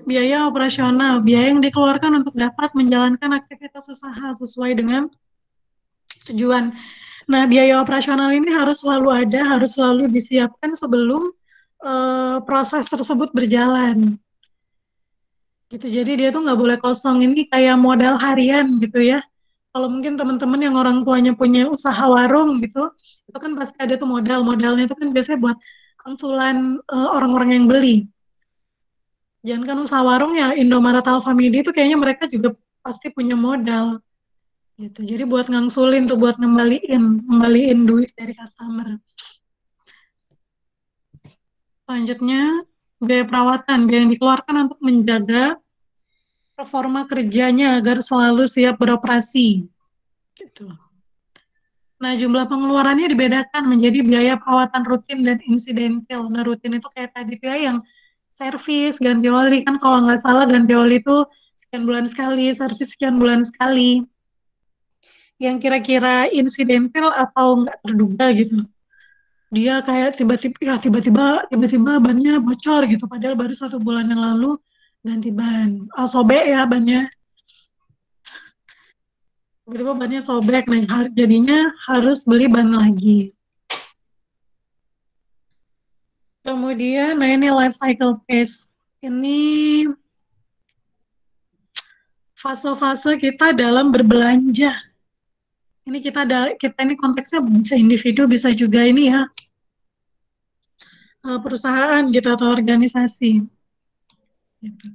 biaya operasional, biaya yang dikeluarkan untuk dapat menjalankan aktivitas usaha sesuai dengan tujuan. Nah, biaya operasional ini harus selalu ada, harus selalu disiapkan sebelum proses tersebut berjalan. Gitu. Jadi dia tuh nggak boleh kosong. Ini kayak modal harian gitu ya. Kalau mungkin teman-teman yang orang tuanya punya usaha warung gitu, itu kan pasti ada tuh modalnya itu kan biasanya buat angsuran orang-orang yang beli. Jangan kan usaha warung ya, Indomaret, Alfamidi itu kayaknya mereka juga pasti punya modal. Gitu. Jadi buat ngangsulin tuh, buat ngembaliin duit dari customer. Selanjutnya, biaya perawatan, biaya yang dikeluarkan untuk menjaga performa kerjanya agar selalu siap beroperasi. Gitu. Nah, jumlah pengeluarannya dibedakan menjadi biaya perawatan rutin dan insidental. Nah, rutin itu kayak tadi tuh ya, yang servis, ganti oli. Kan kalau nggak salah ganti oli itu sekian bulan sekali, servis sekian bulan sekali. Yang kira-kira insidental atau nggak terduga gitu. Dia kayak tiba-tiba bannya bocor gitu, padahal baru 1 bulan yang lalu ganti ban. Sobek ya bannya. Tiba-tiba bannya sobek, nah jadinya harus beli ban lagi. Kemudian, nah ini life cycle phase. Ini fase-fase kita dalam berbelanja. Ini kita ini konteksnya bisa individu, bisa juga ini ya perusahaan gitu atau organisasi. Gitu.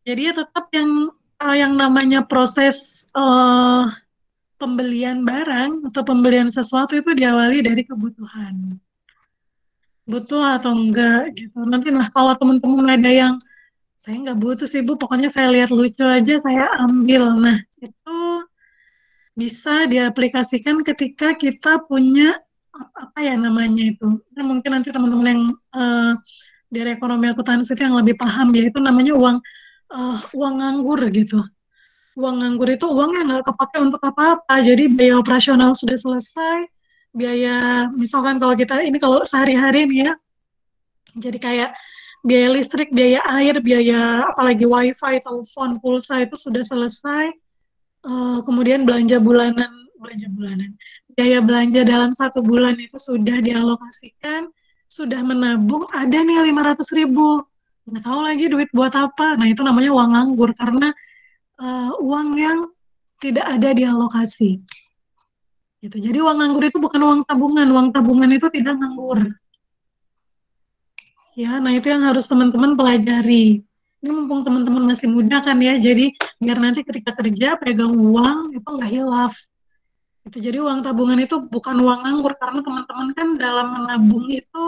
Jadi ya tetap yang namanya proses pembelian barang atau pembelian sesuatu itu diawali dari kebutuhan. Butuh atau enggak gitu. Nanti kalau teman-teman ada yang Saya nggak butuh sih Bu, pokoknya saya lihat lucu aja saya ambil. Nah, itu bisa diaplikasikan ketika kita punya apa ya namanya itu. Nah, mungkin nanti teman-teman yang dari ekonomi akuntansi itu yang lebih paham ya, itu namanya uang nganggur gitu. Uang nganggur itu uang yang nggak kepake untuk apa-apa. Jadi biaya operasional sudah selesai, biaya misalkan kalau kita ini kalau sehari-hari nih ya, jadi kayak biaya listrik, biaya air, biaya apalagi wifi, telepon, pulsa itu sudah selesai. Kemudian belanja bulanan, biaya belanja dalam 1 bulan itu sudah dialokasikan, sudah menabung, ada nih 500.000. Nggak tahu lagi duit buat apa. Nah itu namanya uang nganggur karena uang yang tidak ada dialokasi. Gitu. Jadi uang nganggur itu bukan uang tabungan itu tidak nganggur. Ya, nah itu yang harus teman-teman pelajari. Ini mumpung teman-teman masih muda kan ya, jadi biar nanti ketika kerja pegang uang itu nggak hilaf. Itu jadi uang tabungan itu bukan uang nganggur karena teman-teman kan dalam menabung itu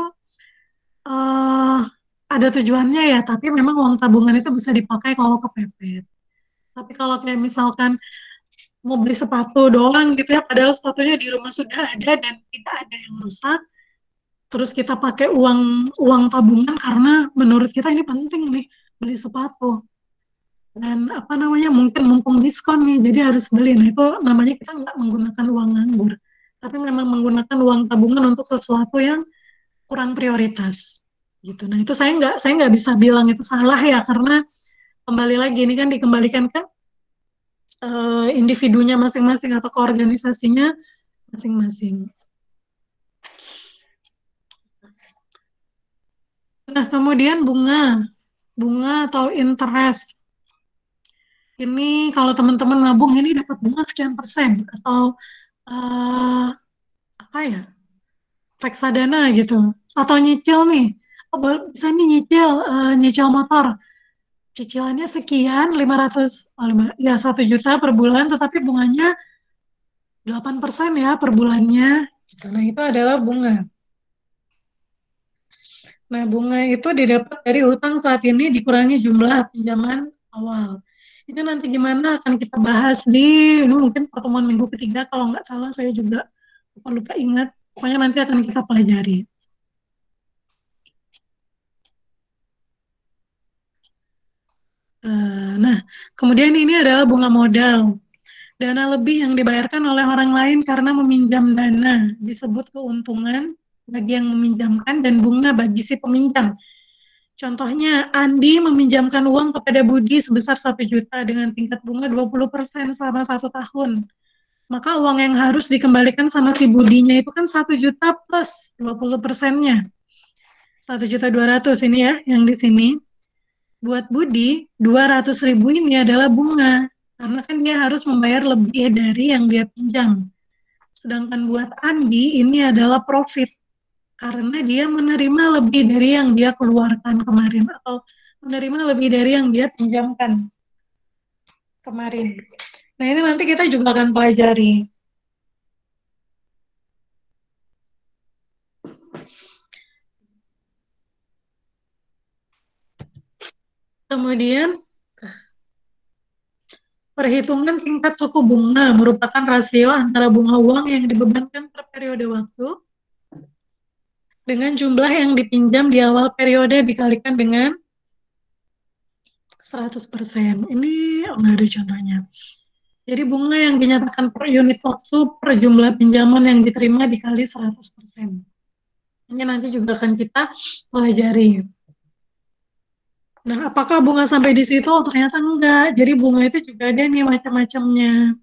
ada tujuannya ya, tapi memang uang tabungan itu bisa dipakai kalau kepepet. Tapi kalau kayak misalkan mau beli sepatu doang gitu ya, padahal sepatunya di rumah sudah ada dan tidak ada yang rusak, terus kita pakai uang tabungan karena menurut kita ini penting nih beli sepatu dan apa namanya mungkin mumpung diskon nih jadi harus beli. Nah itu namanya kita nggak menggunakan uang nganggur, tapi memang menggunakan uang tabungan untuk sesuatu yang kurang prioritas gitu. Nah itu saya nggak bisa bilang itu salah ya karena kembali lagi ini kan dikembalikan ke individunya masing-masing atau ke organisasinya masing-masing. Nah, kemudian bunga atau interest. Ini kalau teman-teman nabung ini dapat bunga sekian persen atau apa ya? Reksadana gitu. Atau nyicil nih. Oh, bisa nih nyicil motor. Cicilannya sekian 1 juta per bulan tetapi bunganya 8% ya per bulannya. Nah, itu adalah bunga. Nah, bunga itu didapat dari utang saat ini dikurangi jumlah pinjaman awal. Ini nanti gimana akan kita bahas ini mungkin pertemuan minggu ketiga kalau nggak salah saya juga lupa ingat. Pokoknya nanti akan kita pelajari. Nah, kemudian ini adalah bunga modal. Dana lebih yang dibayarkan oleh orang lain karena meminjam dana disebut keuntungan bagi yang meminjamkan dan bunga bagi si peminjam. Contohnya, Andi meminjamkan uang kepada Budi sebesar 1 juta dengan tingkat bunga 20% selama 1 tahun. Maka uang yang harus dikembalikan sama si Budinya itu kan 1 juta plus 20%-nya. 1.200.000 ini ya, yang di sini. Buat Budi, 200.000 ini adalah bunga. Karena kan dia harus membayar lebih dari yang dia pinjam. Sedangkan buat Andi, ini adalah profit. Karena dia menerima lebih dari yang dia keluarkan kemarin atau menerima lebih dari yang dia pinjamkan kemarin. Nah ini nanti kita juga akan pelajari. Kemudian perhitungan tingkat suku bunga merupakan rasio antara bunga uang yang dibebankan per periode waktu dengan jumlah yang dipinjam di awal periode dikalikan dengan 100%. Ini nggak ada contohnya. Jadi bunga yang dinyatakan per unit waktu per jumlah pinjaman yang diterima dikali 100%. Ini nanti juga akan kita pelajari. Nah, apakah bunga sampai di situ? Oh, ternyata enggak. Jadi bunga itu juga ada nih macam-macamnya.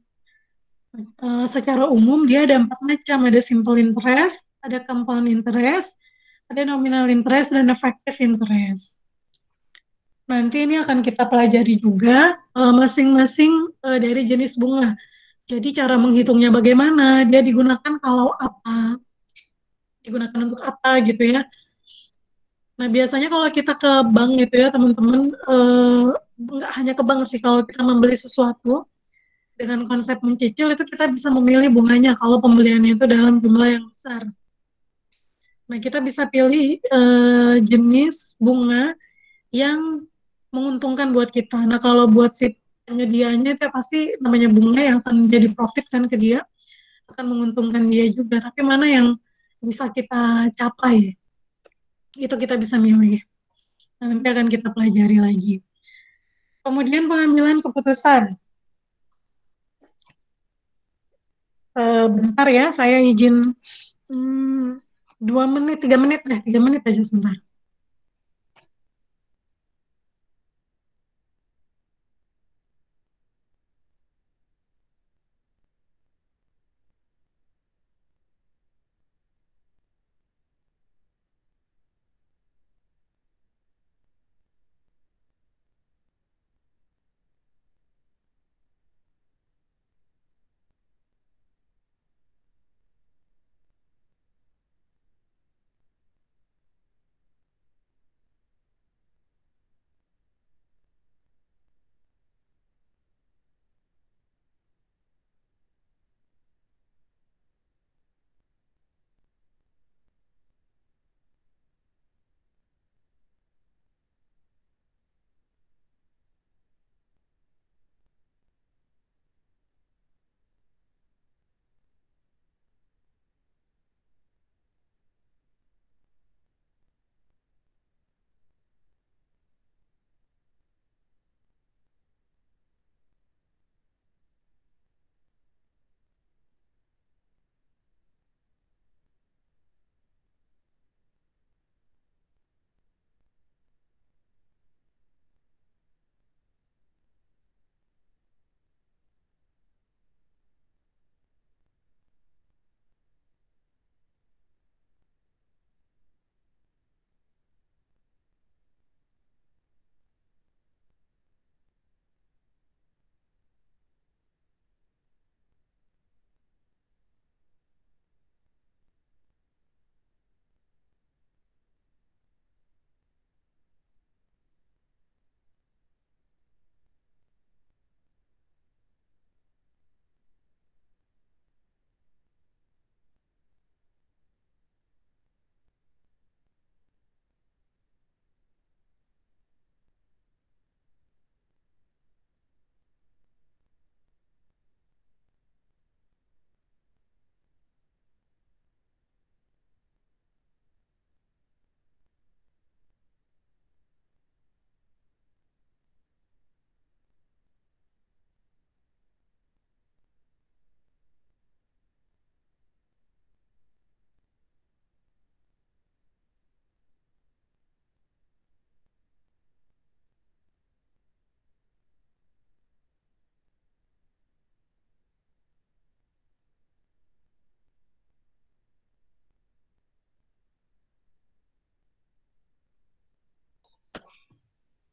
Secara umum dia ada 4 macam. Ada simple interest, ada compound interest, ada nominal interest, dan effective interest. Nanti ini akan kita pelajari juga masing-masing dari jenis bunga. Jadi cara menghitungnya bagaimana, dia digunakan kalau apa, digunakan untuk apa gitu ya. Nah biasanya kalau kita ke bank gitu ya teman-teman, nggak hanya ke bank sih, kalau kita membeli sesuatu dengan konsep mencicil itu kita bisa memilih bunganya kalau pembeliannya itu dalam jumlah yang besar. Nah kita bisa pilih jenis bunga yang menguntungkan buat kita. Nah, kalau buat si penyedianya itu pasti namanya bunga yang akan jadi profit kan ke dia, akan menguntungkan dia juga. Tapi mana yang bisa kita capai, itu kita bisa milih. Nah, nanti akan kita pelajari lagi. Kemudian pengambilan keputusan. Bentar ya, saya izin 2 menit, 3 menit deh, 3 menit aja sebentar.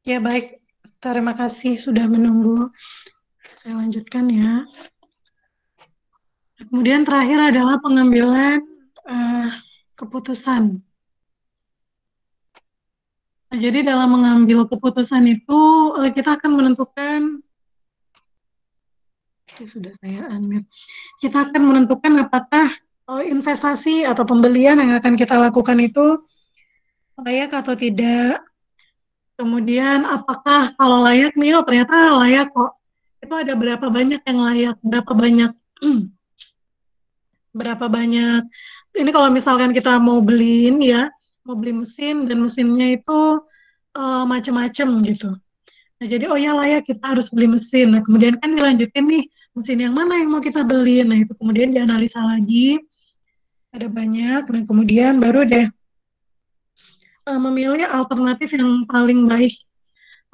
Ya baik, terima kasih sudah menunggu. Saya lanjutkan ya. Kemudian terakhir adalah pengambilan keputusan. Nah, jadi dalam mengambil keputusan itu kita akan menentukan, sudah saya unmute. Kita akan menentukan apakah investasi atau pembelian yang akan kita lakukan itu layak atau tidak. Kemudian apakah kalau layak nih, oh ternyata layak kok. Itu ada berapa banyak yang layak, berapa banyak. Ini kalau misalkan kita mau beli ini ya, mau beli mesin dan mesinnya itu macam-macam gitu. Nah, jadi oh ya layak kita harus beli mesin. Nah, kemudian kan dilanjutin nih, mesin yang mana yang mau kita beli. Nah, itu kemudian dianalisa lagi. Ada banyak. Nah, kemudian baru deh memilih alternatif yang paling baik.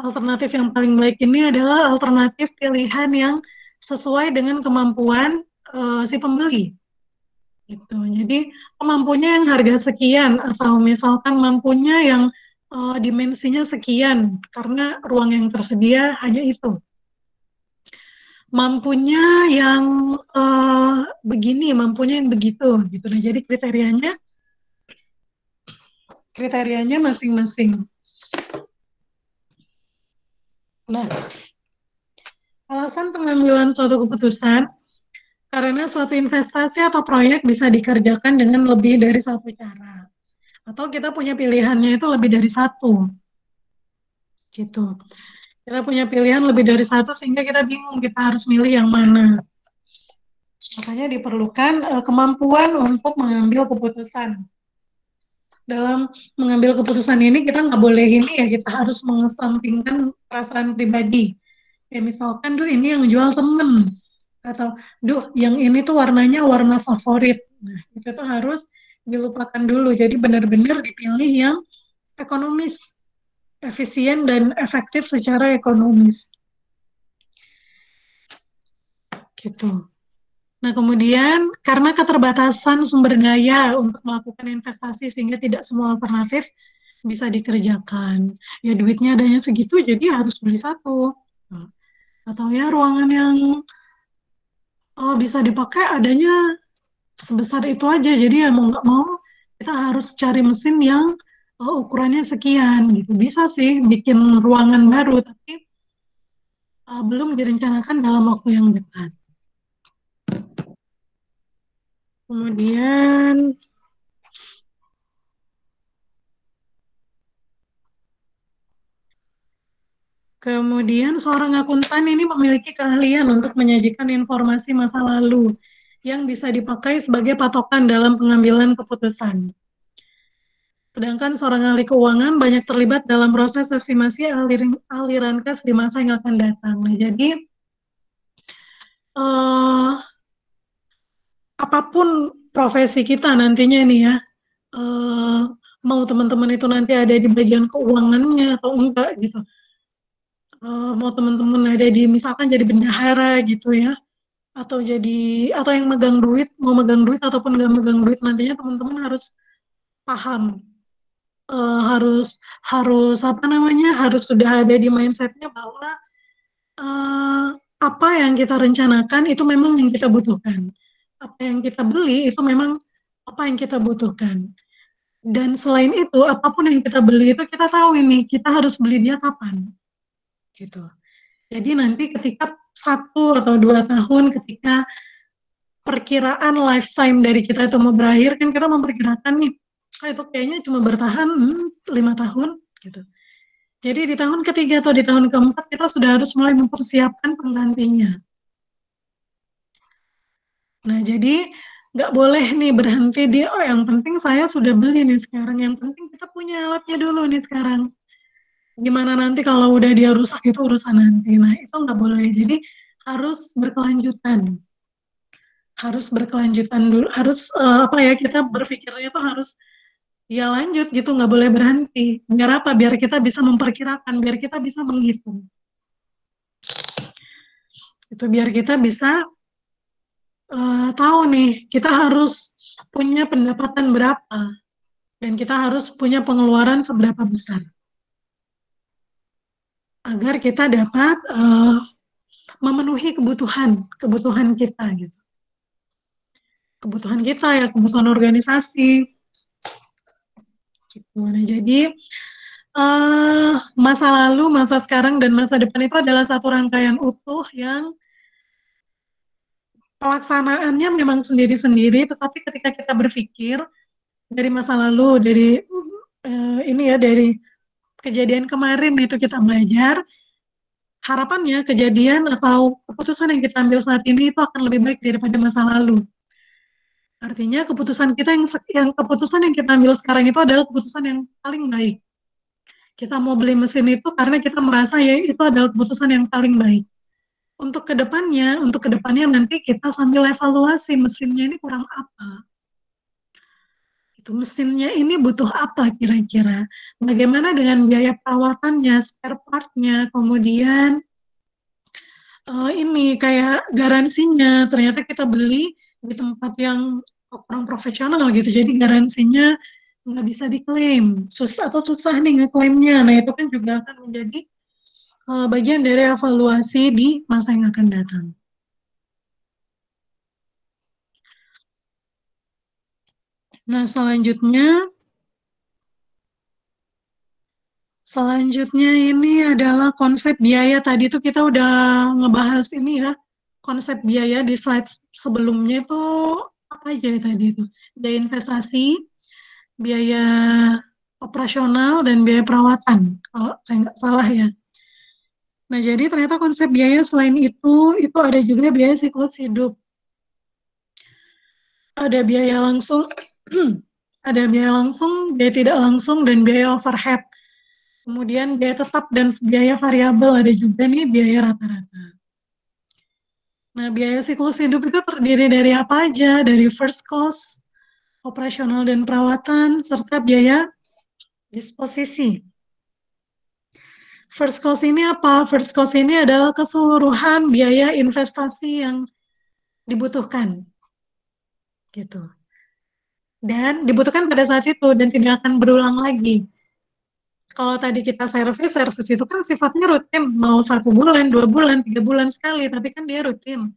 Alternatif yang paling baik ini adalah alternatif pilihan yang sesuai dengan kemampuan si pembeli. Gitu. Jadi mampunya yang harga sekian atau misalkan mampunya yang dimensinya sekian karena ruang yang tersedia hanya itu. Mampunya yang begini, mampunya yang begitu gitu. Nah, jadi kriterianya masing-masing. Nah, alasan pengambilan suatu keputusan karena suatu investasi atau proyek bisa dikerjakan dengan lebih dari satu cara. Atau kita punya pilihannya itu lebih dari satu. gitu. Kita punya pilihan lebih dari satu sehingga kita bingung kita harus milih yang mana. Makanya diperlukan kemampuan untuk mengambil keputusan. Dalam mengambil keputusan ini kita nggak boleh ini ya, kita harus mengesampingkan perasaan pribadi. Ya misalkan, duh ini yang jual temen, atau duh yang ini tuh warnanya warna favorit. Nah itu tuh harus dilupakan dulu. Jadi benar-benar dipilih yang ekonomis, efisien dan efektif secara ekonomis. Gitu. Nah, kemudian karena keterbatasan sumber daya untuk melakukan investasi sehingga tidak semua alternatif bisa dikerjakan. Ya duitnya adanya segitu, jadi harus beli satu. Atau ya ruangan yang bisa dipakai adanya sebesar itu aja. Jadi ya mau nggak mau kita harus cari mesin yang ukurannya sekian gitu. Bisa sih bikin ruangan baru, tapi belum direncanakan dalam waktu yang dekat. Kemudian seorang akuntan ini memiliki keahlian untuk menyajikan informasi masa lalu yang bisa dipakai sebagai patokan dalam pengambilan keputusan. Sedangkan seorang ahli keuangan banyak terlibat dalam proses estimasi aliran kas di masa yang akan datang. Nah, jadi apapun profesi kita nantinya nih ya, mau teman-teman itu nanti ada di bagian keuangannya atau enggak gitu, mau teman-teman ada di misalkan jadi bendahara gitu ya, atau yang megang duit, mau megang duit ataupun nggak megang duit, nantinya teman-teman harus paham, harus sudah ada di mindsetnya bahwa apa yang kita rencanakan itu memang yang kita butuhkan. Apa yang kita beli itu memang apa yang kita butuhkan. Dan selain itu, apapun yang kita beli itu kita tahu ini, kita harus beli dia kapan. Gitu. Jadi nanti ketika 1 atau 2 tahun, ketika perkiraan lifetime dari kita itu mau berakhir, kan kita memperkirakan nih, itu kayaknya cuma bertahan 5 tahun. Gitu. Jadi di tahun ketiga atau di tahun keempat, kita sudah harus mulai mempersiapkan penggantinya. Nah, jadi nggak boleh nih berhenti di, yang penting saya sudah beli nih sekarang, yang penting kita punya alatnya dulu nih sekarang. Gimana nanti kalau udah dia rusak itu urusan nanti. Nah, itu nggak boleh. Jadi harus berkelanjutan. Harus berkelanjutan dulu. Harus kita berpikirnya tuh harus ya lanjut gitu, nggak boleh berhenti. Biar apa? Biar kita bisa memperkirakan, biar kita bisa menghitung. Itu biar kita bisa tahu nih, kita harus punya pendapatan berapa dan kita harus punya pengeluaran seberapa besar agar kita dapat memenuhi kebutuhan kita gitu. Kebutuhan kita ya, kebutuhan organisasi. Gitu. Nah, jadi masa lalu, masa sekarang, dan masa depan itu adalah satu rangkaian utuh yang pelaksanaannya memang sendiri-sendiri, tetapi ketika kita berpikir dari masa lalu, dari dari kejadian kemarin itu kita belajar, harapannya kejadian atau keputusan yang kita ambil saat ini itu akan lebih baik daripada masa lalu. Artinya keputusan kita keputusan yang kita ambil sekarang itu adalah keputusan yang paling baik. Kita mau beli mesin itu karena kita merasa ya itu adalah keputusan yang paling baik. Untuk kedepannya nanti kita sambil evaluasi mesinnya ini kurang apa. Itu mesinnya ini butuh apa kira-kira. Bagaimana dengan biaya perawatannya, spare part-nya, kemudian ini kayak garansinya. Ternyata kita beli di tempat yang kurang profesional gitu. Jadi garansinya nggak bisa diklaim. Susah nih ngeklaimnya. Nah itu kan juga akan menjadi bagian dari evaluasi di masa yang akan datang. Nah, selanjutnya ini adalah konsep biaya. Tadi tuh kita udah ngebahas ini ya, konsep biaya di slide sebelumnya itu apa aja ya tadi itu? Biaya investasi, biaya operasional, dan biaya perawatan, kalau saya nggak salah ya. Nah, jadi ternyata konsep biaya selain itu ada juga biaya siklus hidup. Ada biaya langsung, ada biaya langsung, biaya tidak langsung, dan biaya overhead. Kemudian biaya tetap dan biaya variabel, ada juga nih biaya rata-rata. Nah, biaya siklus hidup itu terdiri dari apa aja? Dari first cost, operasional dan perawatan, serta biaya disposisi. First cost ini apa? First cost ini adalah keseluruhan biaya investasi yang dibutuhkan. Gitu. Dan dibutuhkan pada saat itu dan tidak akan berulang lagi. Kalau tadi kita servis itu kan sifatnya rutin, mau 1 bulan, 2 bulan, 3 bulan sekali, tapi kan dia rutin.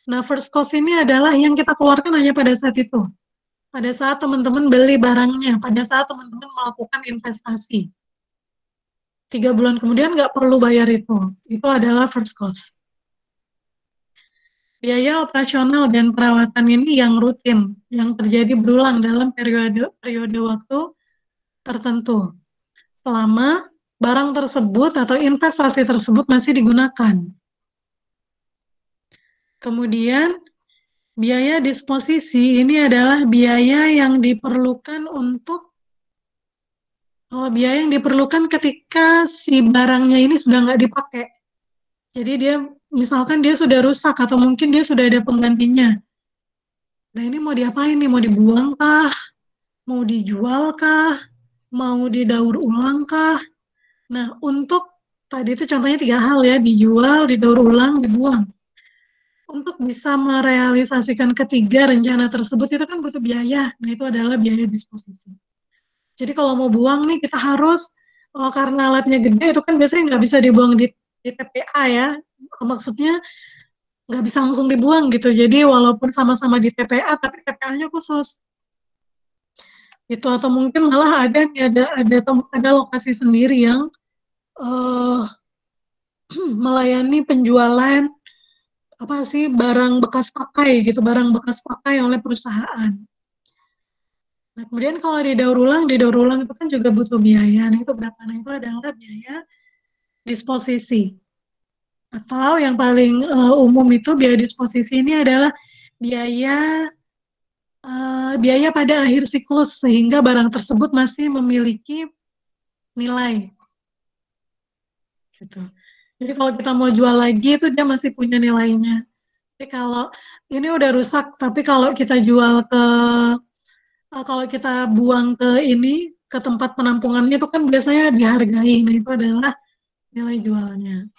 Nah, first cost ini adalah yang kita keluarkan hanya pada saat itu. Pada saat teman-teman beli barangnya, pada saat teman-teman melakukan investasi. 3 bulan kemudian nggak perlu bayar itu. Itu adalah first cost. Biaya operasional dan perawatan ini yang rutin, yang terjadi berulang dalam periode waktu tertentu. Selama barang tersebut atau investasi tersebut masih digunakan. Kemudian, biaya disposisi ini adalah biaya yang diperlukan ketika si barangnya ini sudah nggak dipakai. Jadi misalkan dia sudah rusak atau mungkin dia sudah ada penggantinya. Nah, ini mau diapain nih? Mau dibuang kah? Mau dijual kah? Mau didaur ulang kah? Nah, untuk tadi itu contohnya 3 hal ya, dijual, didaur ulang, dibuang. Untuk bisa merealisasikan ketiga rencana tersebut itu kan butuh biaya. Nah, itu adalah biaya disposisi. Jadi kalau mau buang nih kita harus, karena alatnya gede itu kan biasanya nggak bisa dibuang di TPA ya. Maksudnya nggak bisa langsung dibuang gitu. Jadi walaupun sama-sama di TPA tapi TPA-nya khusus. Itu atau mungkin malah ada lokasi sendiri yang melayani penjualan barang bekas pakai gitu, barang bekas pakai oleh perusahaan. Nah, kemudian kalau didaur ulang itu kan juga butuh biaya. Nah, itu berapa? Nah, itu adalah biaya disposisi. Atau yang paling umum itu biaya disposisi ini adalah biaya pada akhir siklus sehingga barang tersebut masih memiliki nilai. Gitu. Jadi kalau kita mau jual lagi itu dia masih punya nilainya. Jadi kalau ini udah rusak, tapi kalau kita buang ke tempat penampungannya itu kan biasanya dihargai. Nah, itu adalah nilai jualnya.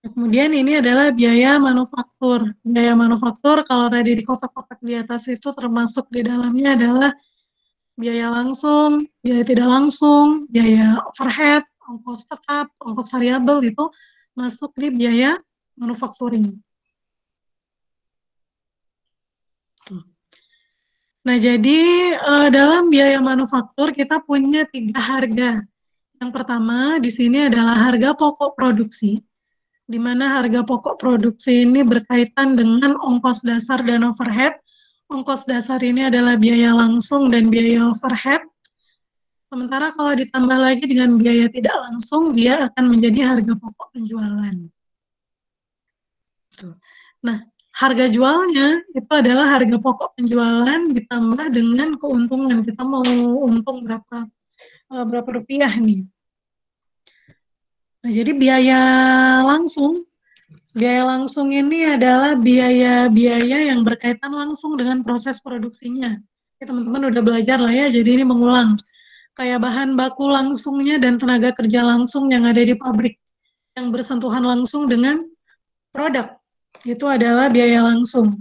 Kemudian ini adalah biaya manufaktur. Biaya manufaktur kalau tadi di kotak-kotak di atas itu termasuk di dalamnya adalah biaya langsung, biaya tidak langsung, biaya overhead, ongkos tetap, ongkos variabel itu masuk di biaya manufacturing. Nah, jadi dalam biaya manufaktur kita punya 3 harga. Yang pertama di sini adalah harga pokok produksi, di mana harga pokok produksi ini berkaitan dengan ongkos dasar dan overhead. Ongkos dasar ini adalah biaya langsung dan biaya overhead. Sementara kalau ditambah lagi dengan biaya tidak langsung, dia akan menjadi harga pokok penjualan. Nah, harga jualnya itu adalah harga pokok penjualan ditambah dengan keuntungan. Kita mau untung berapa rupiah nih. Nah, jadi biaya langsung ini adalah biaya-biaya yang berkaitan langsung dengan proses produksinya. Teman-teman udah belajar lah ya, jadi ini mengulang. Kayak bahan baku langsungnya dan tenaga kerja langsung yang ada di pabrik, yang bersentuhan langsung dengan produk. Itu adalah biaya langsung.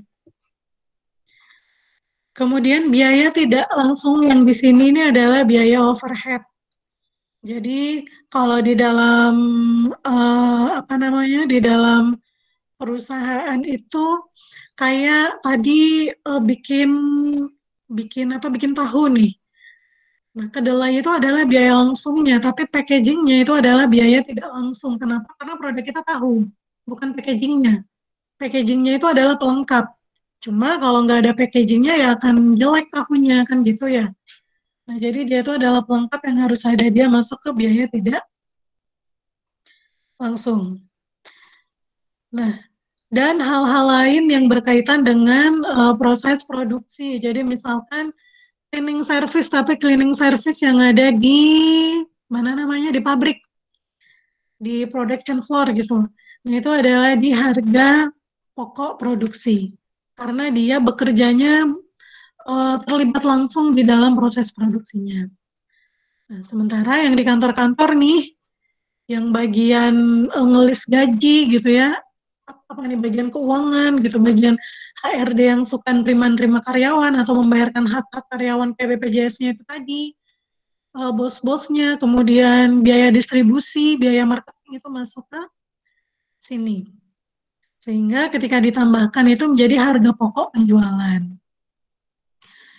Kemudian biaya tidak langsung yang di sini ini adalah biaya overhead. Jadi kalau di dalam di dalam perusahaan itu kayak tadi bikin tahu nih. Nah, kedelai itu adalah biaya langsungnya, tapi packagingnya itu adalah biaya tidak langsung. Kenapa? Karena produk kita tahu, bukan packagingnya. Packagingnya itu adalah pelengkap. Cuma kalau nggak ada packagingnya ya akan jelek tahunya, kan gitu ya. Nah, jadi dia itu adalah pelengkap yang harus ada, dia masuk ke biaya tidak langsung. Nah, dan hal-hal lain yang berkaitan dengan proses produksi. Jadi misalkan cleaning service, tapi cleaning service yang ada di mana namanya, di pabrik, di production floor gitu. Nah, itu adalah di harga pokok produksi. Karena dia bekerjanya terlibat langsung di dalam proses produksinya. Nah, sementara yang di kantor-kantor nih, yang bagian ngelis gaji gitu ya, apa nih, bagian keuangan gitu, bagian HRD yang suka nerima karyawan atau membayarkan hak-hak karyawan PBPJS-nya itu tadi, bos-bosnya, kemudian biaya distribusi, biaya marketing itu masuk ke sini. Sehingga ketika ditambahkan itu menjadi harga pokok penjualan.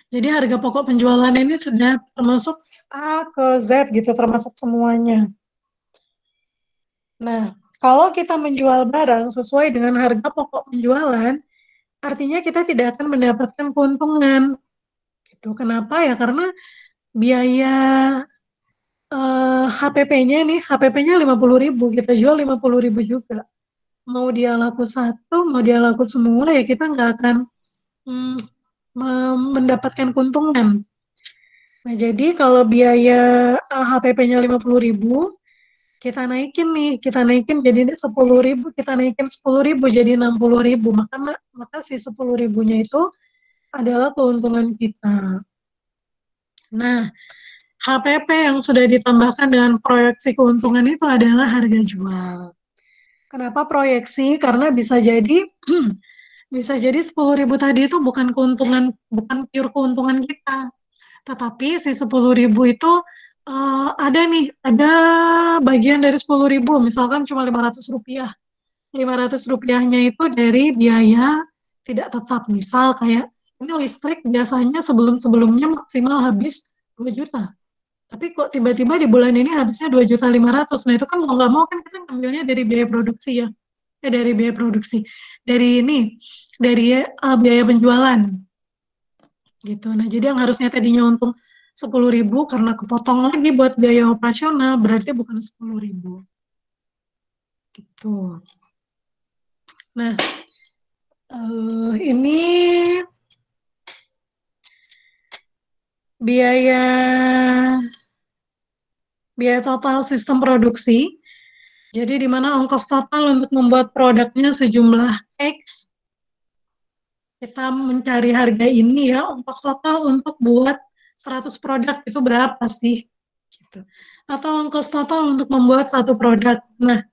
Jadi harga pokok penjualan ini sudah termasuk A ke Z gitu, termasuk semuanya. Nah, kalau kita menjual barang sesuai dengan harga pokok penjualan, artinya kita tidak akan mendapatkan keuntungan. Gitu. Kenapa ya? Karena biaya HPP-nya nih, HPP-nya 50.000, kita jual 50.000 juga. Mau dia laku satu, mau dia laku semua, ya kita nggak akan mendapatkan keuntungan. Nah, jadi kalau biaya HPP-nya 50.000, kita naikin jadi 10.000, kita naikin 10.000 jadi 60.000, maka si 10.000-nya itu adalah keuntungan kita. Nah, HPP yang sudah ditambahkan dengan proyeksi keuntungan itu adalah harga jual. Kenapa proyeksi? Karena bisa jadi 10.000 tadi itu bukan keuntungan, bukan pure keuntungan kita, tetapi si 10.000 itu ada bagian dari 10.000, misalkan cuma 500 rupiah. 500 rupiahnya itu dari biaya tidak tetap. Misal kayak, ini listrik biasanya sebelum-sebelumnya maksimal habis 2 juta. Tapi kok tiba-tiba di bulan ini habisnya 2.500.000. Nah, itu kan mau nggak mau kan kita ngambilnya dari biaya produksi ya. Dari biaya produksi. Dari biaya penjualan. Gitu. Nah, jadi yang harusnya tadinya untung 10.000 karena kepotong lagi buat biaya operasional, berarti bukan 10.000. Gitu. Nah, ini biaya total sistem produksi. Jadi di mana ongkos total untuk membuat produknya sejumlah X. Kita mencari harga ini ya, ongkos total untuk buat 100 produk itu berapa sih? Gitu. Atau ongkos total untuk membuat satu produk. Nah,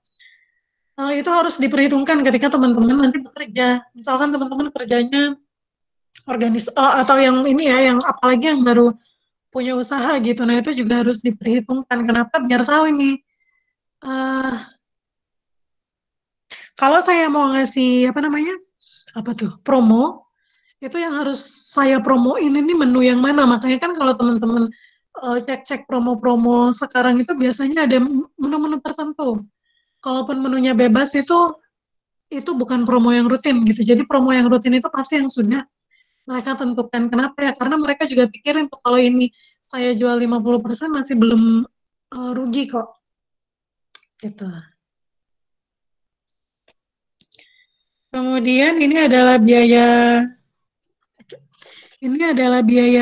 itu harus diperhitungkan ketika teman-teman nanti bekerja. Misalkan teman-teman kerjanya atau yang ini ya, yang apalagi yang baru punya usaha gitu. Nah, itu juga harus diperhitungkan. Kenapa? Biar tahu ini. Kalau saya mau ngasih promo, itu yang harus saya promoin ini menu yang mana. Makanya kan kalau teman-teman cek-cek promo-promo sekarang itu biasanya ada menu-menu tertentu. Kalaupun menunya bebas itu bukan promo yang rutin gitu. Jadi promo yang rutin itu pasti yang sudah mereka tentukan. Kenapa ya? Karena mereka juga pikirin tuh kalau ini saya jual 50% masih belum rugi kok. Gitu. Kemudian ini adalah biaya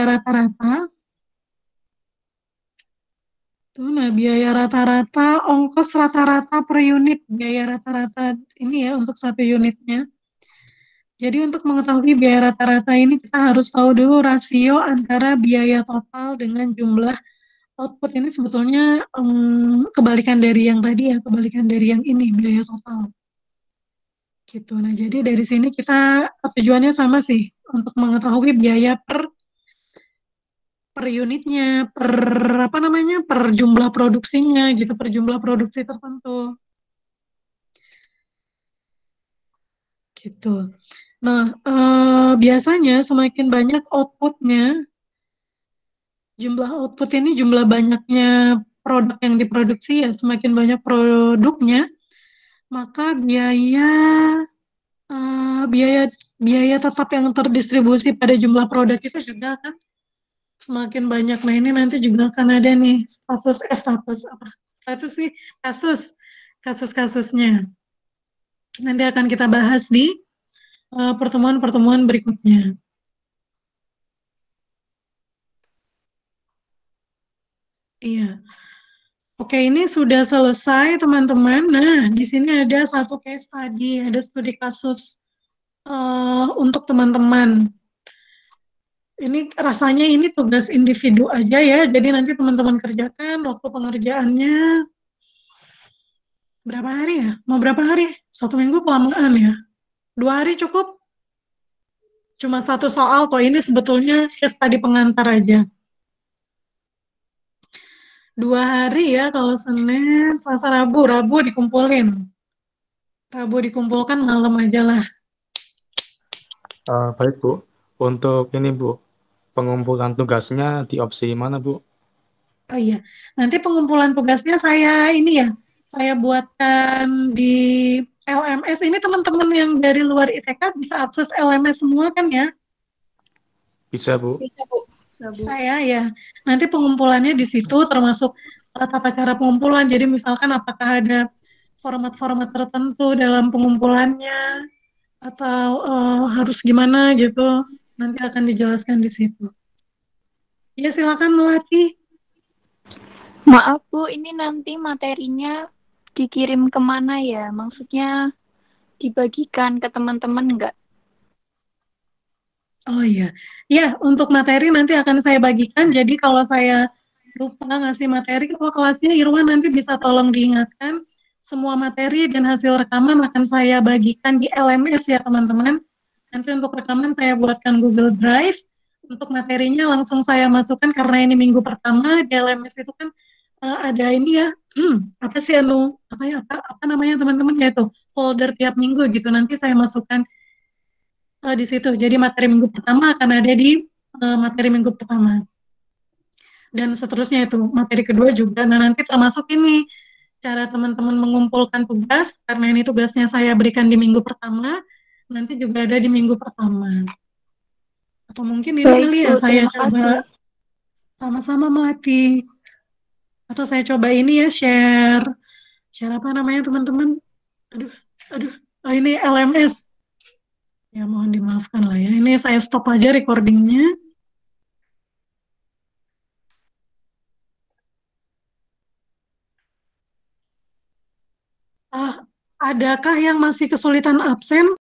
rata-rata. Nah, biaya rata-rata, ongkos rata-rata per unit, biaya rata-rata ini ya untuk satu unitnya. Jadi untuk mengetahui biaya rata-rata ini kita harus tahu dulu rasio antara biaya total dengan jumlah output. Ini sebetulnya kebalikan dari yang tadi ya, kebalikan dari yang ini, biaya total. Gitu. Nah, jadi dari sini kita tujuannya sama sih, untuk mengetahui biaya per unitnya, per jumlah produksinya gitu, per jumlah produksi tertentu. Gitu. Nah, biasanya semakin banyak outputnya, jumlah output ini jumlah banyaknya produk yang diproduksi ya, semakin banyak produknya, maka biaya biaya tetap yang terdistribusi pada jumlah produk itu juga akan semakin banyak. Nah, ini nanti juga akan ada nih status sih kasus-kasusnya. Nanti akan kita bahas di pertemuan-pertemuan berikutnya. Iya. Oke, ini sudah selesai teman-teman. Nah, di sini ada satu case study, ada studi kasus untuk teman-teman. Ini rasanya ini tugas individu aja ya, jadi nanti teman-teman kerjakan waktu pengerjaannya berapa hari ya? Mau berapa hari? 1 minggu kelamaan ya? 2 hari cukup? Cuma satu soal kok, ini sebetulnya case study pengantar aja. 2 hari ya, kalau Senin, Selasa, Rabu dikumpulin. Rabu dikumpulkan malam aja lah.
Baik Bu, untuk ini Bu, pengumpulan tugasnya di opsi mana Bu?
Oh iya, nanti pengumpulan tugasnya saya buatkan di LMS. Ini teman-teman yang dari luar ITK bisa akses LMS semua kan ya?
Bisa Bu?
Bisa, Bu.
Saya ya. Nanti pengumpulannya di situ termasuk tata cara pengumpulan. Jadi misalkan apakah ada format-format tertentu dalam pengumpulannya atau harus gimana gitu. Nanti akan dijelaskan di situ. Ya silakan Melati.
Maaf Bu, ini nanti materinya dikirim kemana ya? Maksudnya dibagikan ke teman-teman enggak?
Oh iya, ya untuk materi nanti akan saya bagikan. Jadi kalau saya lupa ngasih materi ke kelasnya, Irwan nanti bisa tolong diingatkan. Semua materi dan hasil rekaman akan saya bagikan di LMS ya teman-teman. Nanti untuk rekaman saya buatkan Google Drive. Untuk materinya langsung saya masukkan karena ini minggu pertama di LMS itu kan ada ini ya, apa namanya teman-teman ya itu folder tiap minggu gitu. Nanti saya masukkan di situ. Jadi materi minggu pertama akan ada di materi minggu pertama. Dan seterusnya itu, materi kedua juga. Nah, nanti termasuk ini, cara teman-teman mengumpulkan tugas, karena ini tugasnya saya berikan di minggu pertama, nanti juga ada di minggu pertama. Atau mungkin ini
Baik,
kali ya,
Bu,
saya
terima
coba
kasih.
sama-sama melatih. Atau saya coba ini ya, share apa namanya teman-teman? Aduh, ini LMS. Ya mohon dimaafkan lah ya. Ini saya stop aja recordingnya. Adakah yang masih kesulitan absen?